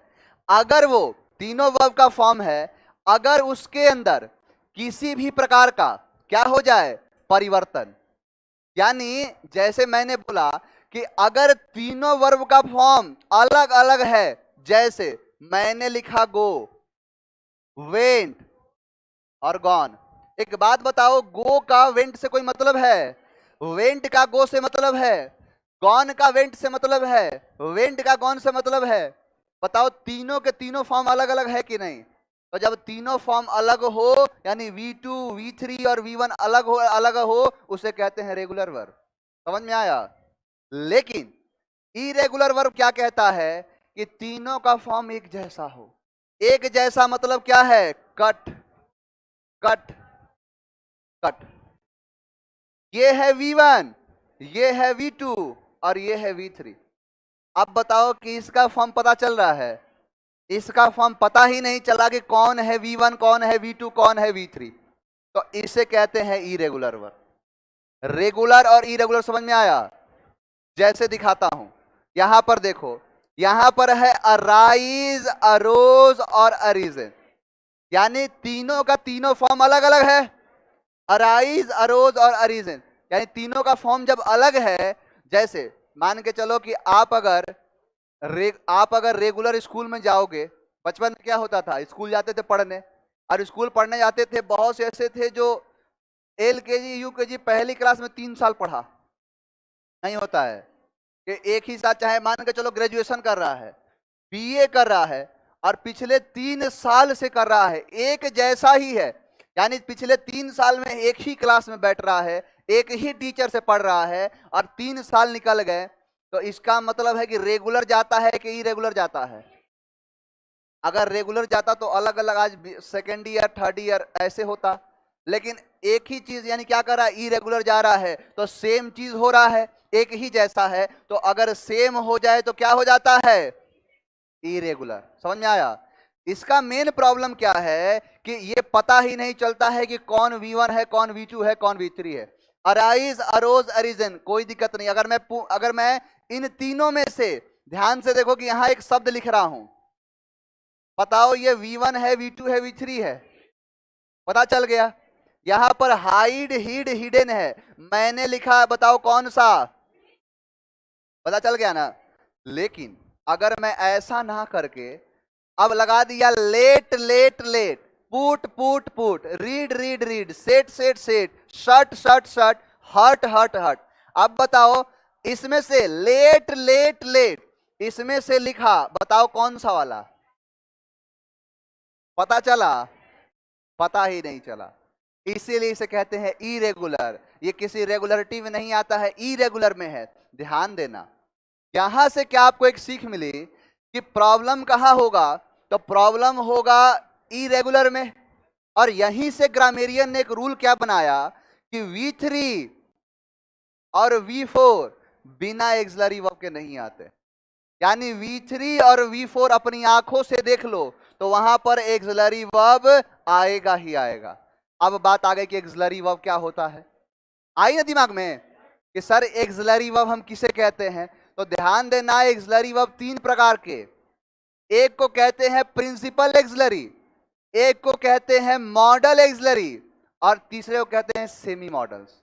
अगर वो तीनों वर्ब का फॉर्म है, अगर उसके अंदर किसी भी प्रकार का क्या हो जाए, परिवर्तन, यानी जैसे मैंने बोला कि अगर तीनों वर्ब का फॉर्म अलग अलग है, जैसे मैंने लिखा गो, वेंट और गॉन। एक बात बताओ, गो का वेंट से कोई मतलब है? वेंट का गो से मतलब है? गॉन का वेंट से मतलब है? वेंट का गॉन से मतलब है? बताओ तीनों के तीनों फॉर्म अलग अलग है कि नहीं? तो जब तीनों फॉर्म अलग हो, यानी V2 V3 और V1 अलग हो, उसे कहते हैं रेगुलर वर्ब। समझ में आया? लेकिन इरेगुलर वर्ब क्या कहता है कि तीनों का फॉर्म एक जैसा हो। एक जैसा मतलब क्या है? Cut cut cut. ये है V1, ये है V2 और ये है V3। अब बताओ कि इसका फॉर्म पता चल रहा है? इसका फॉर्म पता ही नहीं चला कि कौन है V1, कौन है V2, कौन है V3। तो इसे कहते हैं इरेगुलर वर्ब। रेगुलर और इरेगुलर समझ में आया? जैसे दिखाता हूं, यहां पर देखो, यहां पर है अराइज, अरोज और अरीजन, यानी तीनों का तीनों फॉर्म अलग अलग है। अराइज, अरोज और अरीजन, यानी तीनों का फॉर्म जब अलग है, जैसे मान के चलो कि आप अगर रेगुलर स्कूल में जाओगे, बचपन में क्या होता था, स्कूल जाते थे पढ़ने, और स्कूल पढ़ने जाते थे, बहुत से ऐसे थे जो LKG UKG पहली क्लास में 3 साल पढ़ा। नहीं होता है कि एक ही साथ, चाहे मान के चलो ग्रेजुएशन कर रहा है, BA कर रहा है, और पिछले 3 साल से कर रहा है, एक जैसा ही है, यानी पिछले 3 साल में एक ही क्लास में बैठ रहा है, एक ही टीचर से पढ़ रहा है, और 3 साल निकल गए, तो इसका मतलब है कि रेगुलर जाता है कि इरेगुलर जाता है? अगर रेगुलर जाता तो अलग अलग आज सेकेंड ईयर, थर्ड ईयर ऐसे होता, लेकिन एक ही चीज, यानी क्या कर रहा है, इरेगुलर जा रहा है, तो सेम चीज हो रहा है, एक ही जैसा है, तो अगर सेम हो जाए तो क्या हो जाता है, इरेगुलर। समझ में आया? इसका मेन प्रॉब्लम क्या है कि ये पता ही नहीं चलता है कि कौन V1 है, कौन V2 है, कौन V3 है। अराइज, अरोज, अरिजन, कोई दिक्कत नहीं। अगर मैं इन तीनों में से, ध्यान से देखो कि यहां एक शब्द लिख रहा हूं, बताओ ये V1 है, V2 है, V3 है? पता चल गया। यहां पर हाइड, हिड, हिडन है, मैंने लिखा, बताओ कौन सा, पता चल गया ना। लेकिन अगर मैं ऐसा ना करके अब लगा दिया let let let, put put put, read read read, set set set, shut shut shut, hurt hurt हट, अब बताओ इसमें से लेट लेट लेट, इसमें से लिखा, बताओ कौन सा वाला, पता चला? पता ही नहीं चला। इसीलिए इसे कहते हैं इरेगुलर। ये किसी रेगुलरिटी में नहीं आता है, इरेगुलर में है। ध्यान देना, यहां से क्या आपको एक सीख मिली कि प्रॉब्लम कहां होगा, तो प्रॉब्लम होगा इरेगुलर में। और यहीं से ग्रामेरियन ने एक रूल क्या बनाया कि V3 और V4 बिना एक्सिलरी वर्ब के नहीं आते। यानी V3 और V4 अपनी आंखों से देख लो तो वहां पर एक्सिलरी वर्ब आएगा ही आएगा। अब बात आ गई कि एक्सिलरी वर्ब क्या होता है, आई ना दिमाग में कि सर एक्सिलरी वर्ब हम किसे कहते हैं? तो ध्यान देना, एक्सिलरी वर्ब तीन प्रकार के, एक को कहते हैं प्रिंसिपल एक्सिलरी, एक को कहते हैं मॉडल एक्सिलरी, और तीसरे को कहते हैं सेमी मॉडल्स।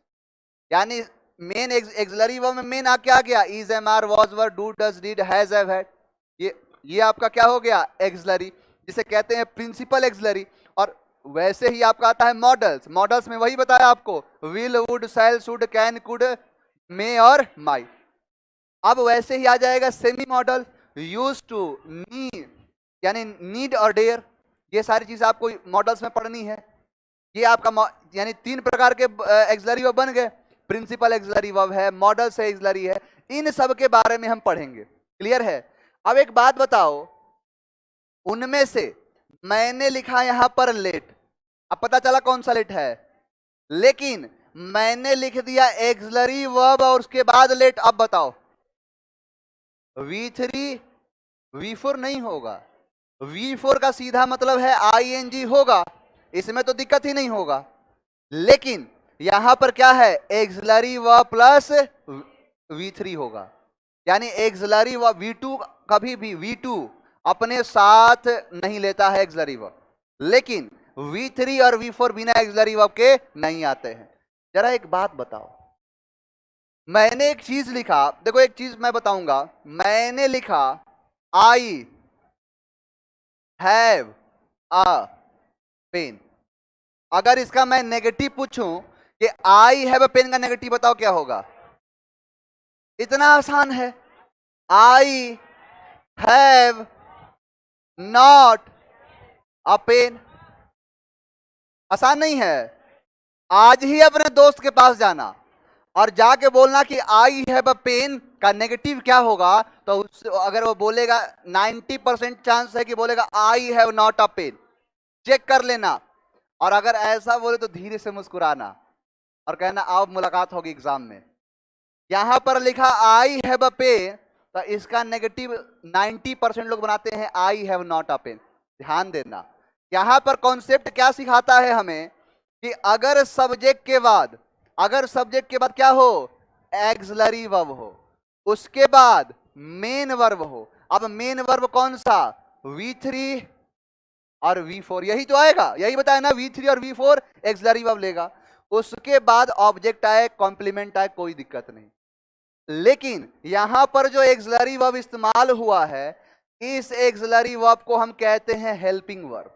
यानी मेन एक्सिलरी वर्ब में मेन क्या गया, is, am, are, was, were, do, does, did, has, have, had, ये आपका क्या हो गया एक्सिलरी, जिसे कहते हैं प्रिंसिपल एक्सिलरी। और वैसे ही आपका आता है मॉडल्स, मॉडल्स में वही बताया आपको, will, would, shall, should, can, could, may और माई। अब वैसे ही आ जाएगा semi modal, use to, need, यानी नीड और डेयर, ये सारी चीज आपको मॉडल्स में पढ़नी है। ये आपका यानी तीन प्रकार के एक्सिलरी वर्ब बन गए, प्रिंसिपल एक्सिलरी वर्ब है, मॉडल से एक्सिलरी है, इन सब के बारे में हम पढ़ेंगे। क्लियर है? अब एक बात बताओ, उनमें से मैंने लिखा यहां पर लेट, अब पता चला कौन सा लेट है, लेकिन मैंने लिख दिया एक्सिलरी वर्ब और उसके बाद लेट। अब बताओ V3 V4 नहीं होगा, V4 का सीधा मतलब है ING होगा, इसमें तो दिक्कत ही नहीं होगा। लेकिन यहां पर क्या है, एक्सिलरी वर्ब प्लस V3 होगा, यानी एक्सिलरी वर्ब V2 कभी भी V2 अपने साथ नहीं लेता है एक्सिलरी वर्ब, लेकिन V3 और V4 बिना एक्सिलरी वर्ब के नहीं आते हैं। जरा एक बात बताओ, मैंने एक चीज लिखा, देखो एक चीज मैं बताऊंगा, मैंने लिखा आई हैव अ पेन, अगर इसका मैं नेगेटिव पूछूं कि आई हैव अ पेन का नेगेटिव बताओ क्या होगा? इतना आसान है, I have not a pen. आसान नहीं है? आज ही अपने दोस्त के पास जाना और जाके बोलना कि आई हैव अ पेन का नेगेटिव क्या होगा, तो अगर वो बोलेगा 90% चांस है कि बोलेगा I have not a pen, check कर लेना। और अगर ऐसा बोले तो धीरे से मुस्कुराना और कहना आओ मुलाकात होगी एग्जाम में। यहां पर लिखा आई हैव अ पेन, तो इसका नेगेटिव 90% लोग बनाते हैं I have not a pen. ध्यान देना, यहां पर कॉन्सेप्ट क्या सिखाता है हमें कि अगर सब्जेक्ट के बाद, अगर सब्जेक्ट के बाद क्या हो, एक्सिलरी वर्ब हो, उसके बाद मेन वर्ब हो। अब मेन वर्ब कौन सा, V3 और V4, यही तो आएगा, यही बताया ना, V3 और V4 एक्सिलरी वर्ब लेगा। उसके बाद ऑब्जेक्ट आए, कॉम्प्लीमेंट आए, कोई दिक्कत नहीं। लेकिन यहां पर जो एक्सिलरी वर्ब इस्तेमाल हुआ है, इस एक्सिलरी वर्ब को हम कहते हैं हेल्पिंग वर्ब।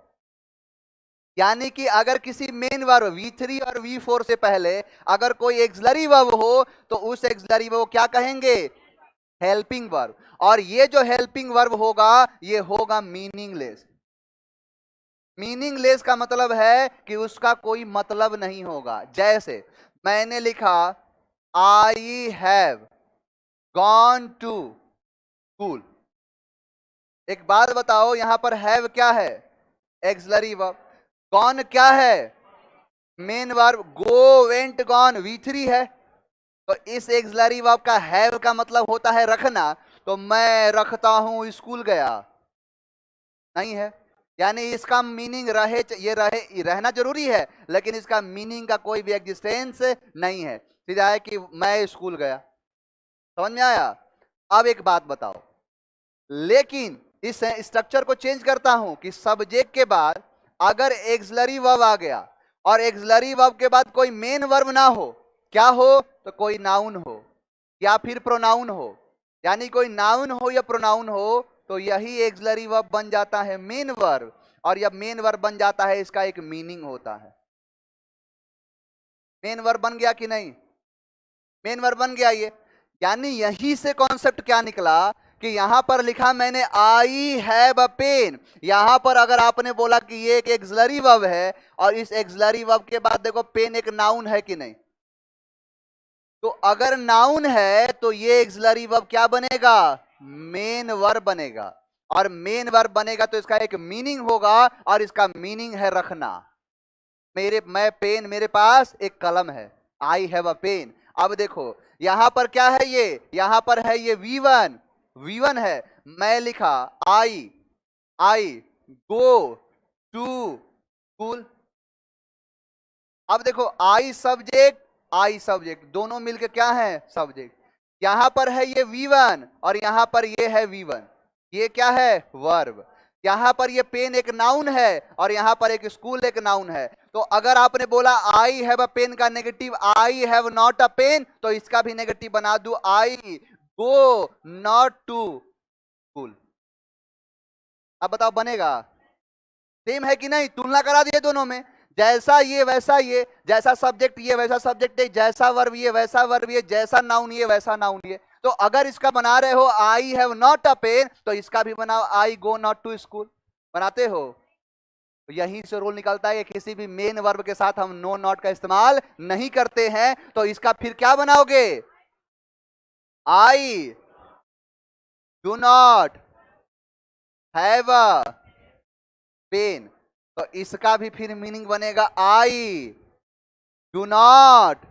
यानी कि अगर किसी मेन वर्ब V3 और V4 से पहले अगर कोई एक्सिलरी वर्ब हो तो उस एक्सिलरी वर्ब को क्या कहेंगे, हेल्पिंग वर्ब। और ये जो हेल्पिंग वर्ब होगा ये होगा मीनिंगलेस। मीनिंगलेस का मतलब है कि उसका कोई मतलब नहीं होगा। जैसे मैंने लिखा I have gone to school, एक बात बताओ यहां पर हैव क्या है, एक्सिलरी वर्ब, गॉन क्या है, मेन वर्ब, गो, वेंट, गॉन V3 है। तो इस एक्सिलरी वर्ब का हैव का मतलब होता है रखना, तो मैं रखता हूं स्कूल गया, नहीं है। यानी इसका मीनिंग रहे, ये रहे, रहना जरूरी है, लेकिन इसका मीनिंग का कोई भी एग्जिस्टेंस नहीं है, सीधा है कि मैं स्कूल गया। समझ में आया? अब एक बात बताओ, लेकिन इस स्ट्रक्चर को चेंज करता हूं कि सब्जेक्ट के बाद अगर एक्सिलरी वर्ब आ गया और एक्सलरी वर्ब के बाद कोई मेन वर्ब ना हो, क्या हो? तो कोई नाउन हो या फिर प्रोनाउन हो, यानी कोई नाउन हो या प्रोनाउन हो तो यही एक्सलरी वर्ब बन जाता है मेन वर्ब। और जब मेन वर्ब बन जाता है इसका एक मीनिंग होता है। मेन वर्ब बन गया कि नहीं? मेन वर्ब बन गया ये। यानी यहीं से कॉन्सेप्ट क्या निकला कि यहां पर लिखा मैंने आई हैव अ पेन, यहां पर अगर आपने बोला कि ये एक एक्सलरी वर्ब है और इस एक्सलरी वर्ब के बाद देखो पेन एक नाउन है कि नहीं, तो अगर नाउन है तो ये एक्सलरी वर्ब क्या बनेगा? मेन वर्ब बनेगा। और मेन वर्ब बनेगा तो इसका एक मीनिंग होगा, और इसका मीनिंग है रखना। मैं पेन, मेरे पास एक कलम है, आई हैव अ पेन। अब देखो यहां पर क्या है, ये यहां पर है ये V1, V1 है। मैं लिखा आई गो टू स्कूल। अब देखो आई सब्जेक्ट दोनों मिलकर क्या है? सब्जेक्ट। यहां पर है ये V1 और यहां पर ये है V1, ये क्या है? वर्ब। यहां पर ये पेन एक नाउन है और यहां पर एक स्कूल एक नाउन है। तो अगर आपने बोला आई हैव अ पेन का negative I have not a pen, तो इसका भी नेगेटिव बना दू I go not to school. अब बताओ बनेगा? सेम है कि नहीं? तुलना करा दिए दोनों में, जैसा ये वैसा ये, जैसा सब्जेक्ट ये वैसा सब्जेक्ट ये, जैसा वर्ब ये वैसा वर्ब ये, जैसा नाउन ये वैसा नाउन ये। तो अगर इसका बना रहे हो I have not a pen, तो इसका भी बनाओ I go not to school. बनाते हो? तो यहीं से रूल निकलता है कि किसी भी मेन वर्ब के साथ हम नो नॉट का इस्तेमाल नहीं करते हैं। तो इसका फिर क्या बनाओगे? I do not have a pen. तो इसका भी फिर मीनिंग बनेगा I do not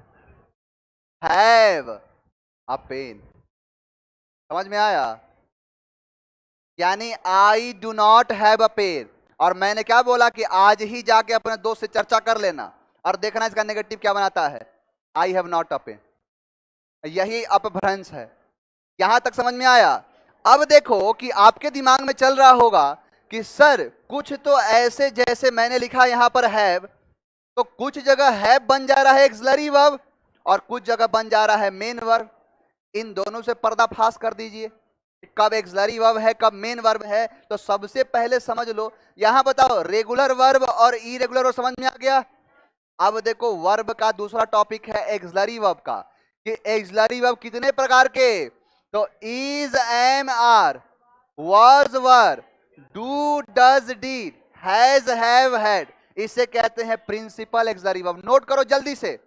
have a pen. समझ में आया? यानी I do not have a pen, और मैंने क्या बोला कि आज ही जाके अपने दोस्त से चर्चा कर लेना और देखना इसका नेगेटिव क्या बनाता है, I have not a pen. यही अपभ्रंश है। यहां तक समझ में आया? अब देखो कि आपके दिमाग में चल रहा होगा कि सर कुछ तो ऐसे, जैसे मैंने लिखा यहां पर हैव, तो कुछ जगह हैव बन जा रहा है एक्सलरी वर्ब और कुछ जगह बन जा रहा है मेन वर्ब। इन दोनों से पर्दाफाश कर दीजिए, कब एक्सलरी वर्ब है कब मेन वर्ब है। तो सबसे पहले समझ लो, यहां बताओ रेगुलर वर्ब और इरेगुलर वर्ब समझ में आ गया। अब देखो वर्ब का दूसरा टॉपिक है एक्सलरी वर्ब का, कि एक्सलरी वर्ब कितने प्रकार के? तो is, am, are, was, were, do, does, did, has, have, had, इसे कहते हैं प्रिंसिपल एक्सलरी वर्ब। नोट करो जल्दी से।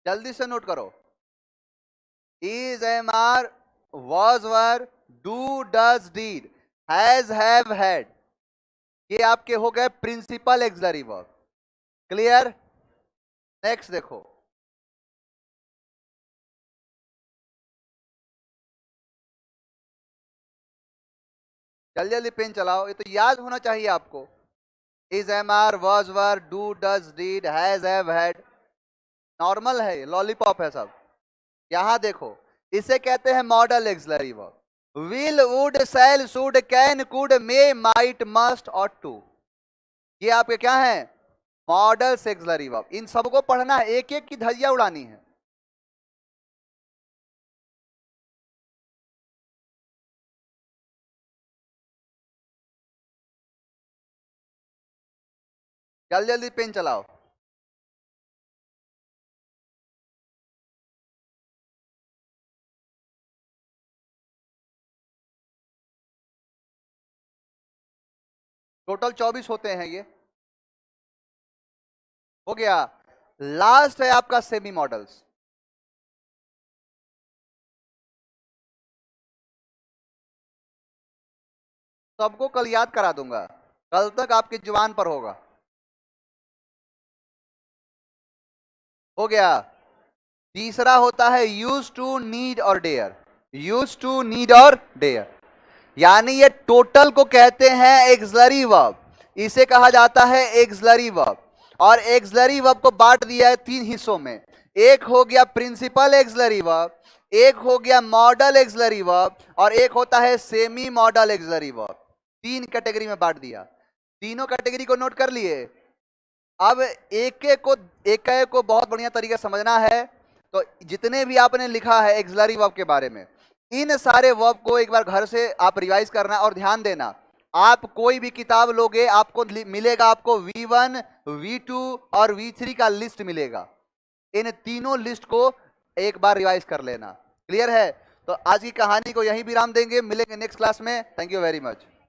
जल्दी से नोट करो। Is, am, are, was, were, do, does, did, has, have, had, ये आपके हो गए principal auxiliary verb. Clear? Next देखो, जल्दी जल्दी पेन चलाओ, ये तो याद होना चाहिए आपको। Is, am, are, was, were, do, does, did, has, have, had, normal है, लॉलीपॉप है सब। यहां देखो, इसे कहते हैं modal auxiliary verb. Will, would, shall, should, can, could, may, might, must और टू, ये आपके क्या है? Model auxiliary verb. इन सबको पढ़ना है, एक एक की धज्जियां उड़ानी है। जल्दी जल्दी पेन चलाओ। टोटल 24 होते हैं ये। हो गया। लास्ट है आपका सेमी मॉडल्स। सबको कल याद करा दूंगा, कल तक आपकी जुबान पर होगा। हो गया। तीसरा होता है यूज टू, नीड और डेयर। यूज टू, नीड और डेयर, यानी ये टोटल को कहते हैं एक्सलरी वर्ब। इसे कहा जाता है एक्सलरी वर्ब। और एक्सलरी वर्ब को बांट दिया है तीन हिस्सों में। एक हो गया प्रिंसिपल एक्सिलरी वर्ब, एक हो गया मॉडल एक्सिलरी वर्ब, और एक होता है सेमी मॉडल एक्सिलरी वर्ब। तीन कैटेगरी में बांट दिया। तीनों कैटेगरी को नोट कर लिए। अब एक एक को बहुत बढ़िया तरीके से समझना है। तो जितने भी आपने लिखा है एक्सिलरी वर्ब के बारे में, इन सारे वर्ब को एक बार घर से आप रिवाइज करना। और ध्यान देना, आप कोई भी किताब लोगे आपको मिलेगा, आपको V1, V2 और V3 का लिस्ट मिलेगा। इन तीनों लिस्ट को एक बार रिवाइज कर लेना। क्लियर है? तो आज की कहानी को यहीं विराम देंगे, मिलेंगे नेक्स्ट क्लास में। Thank you very much.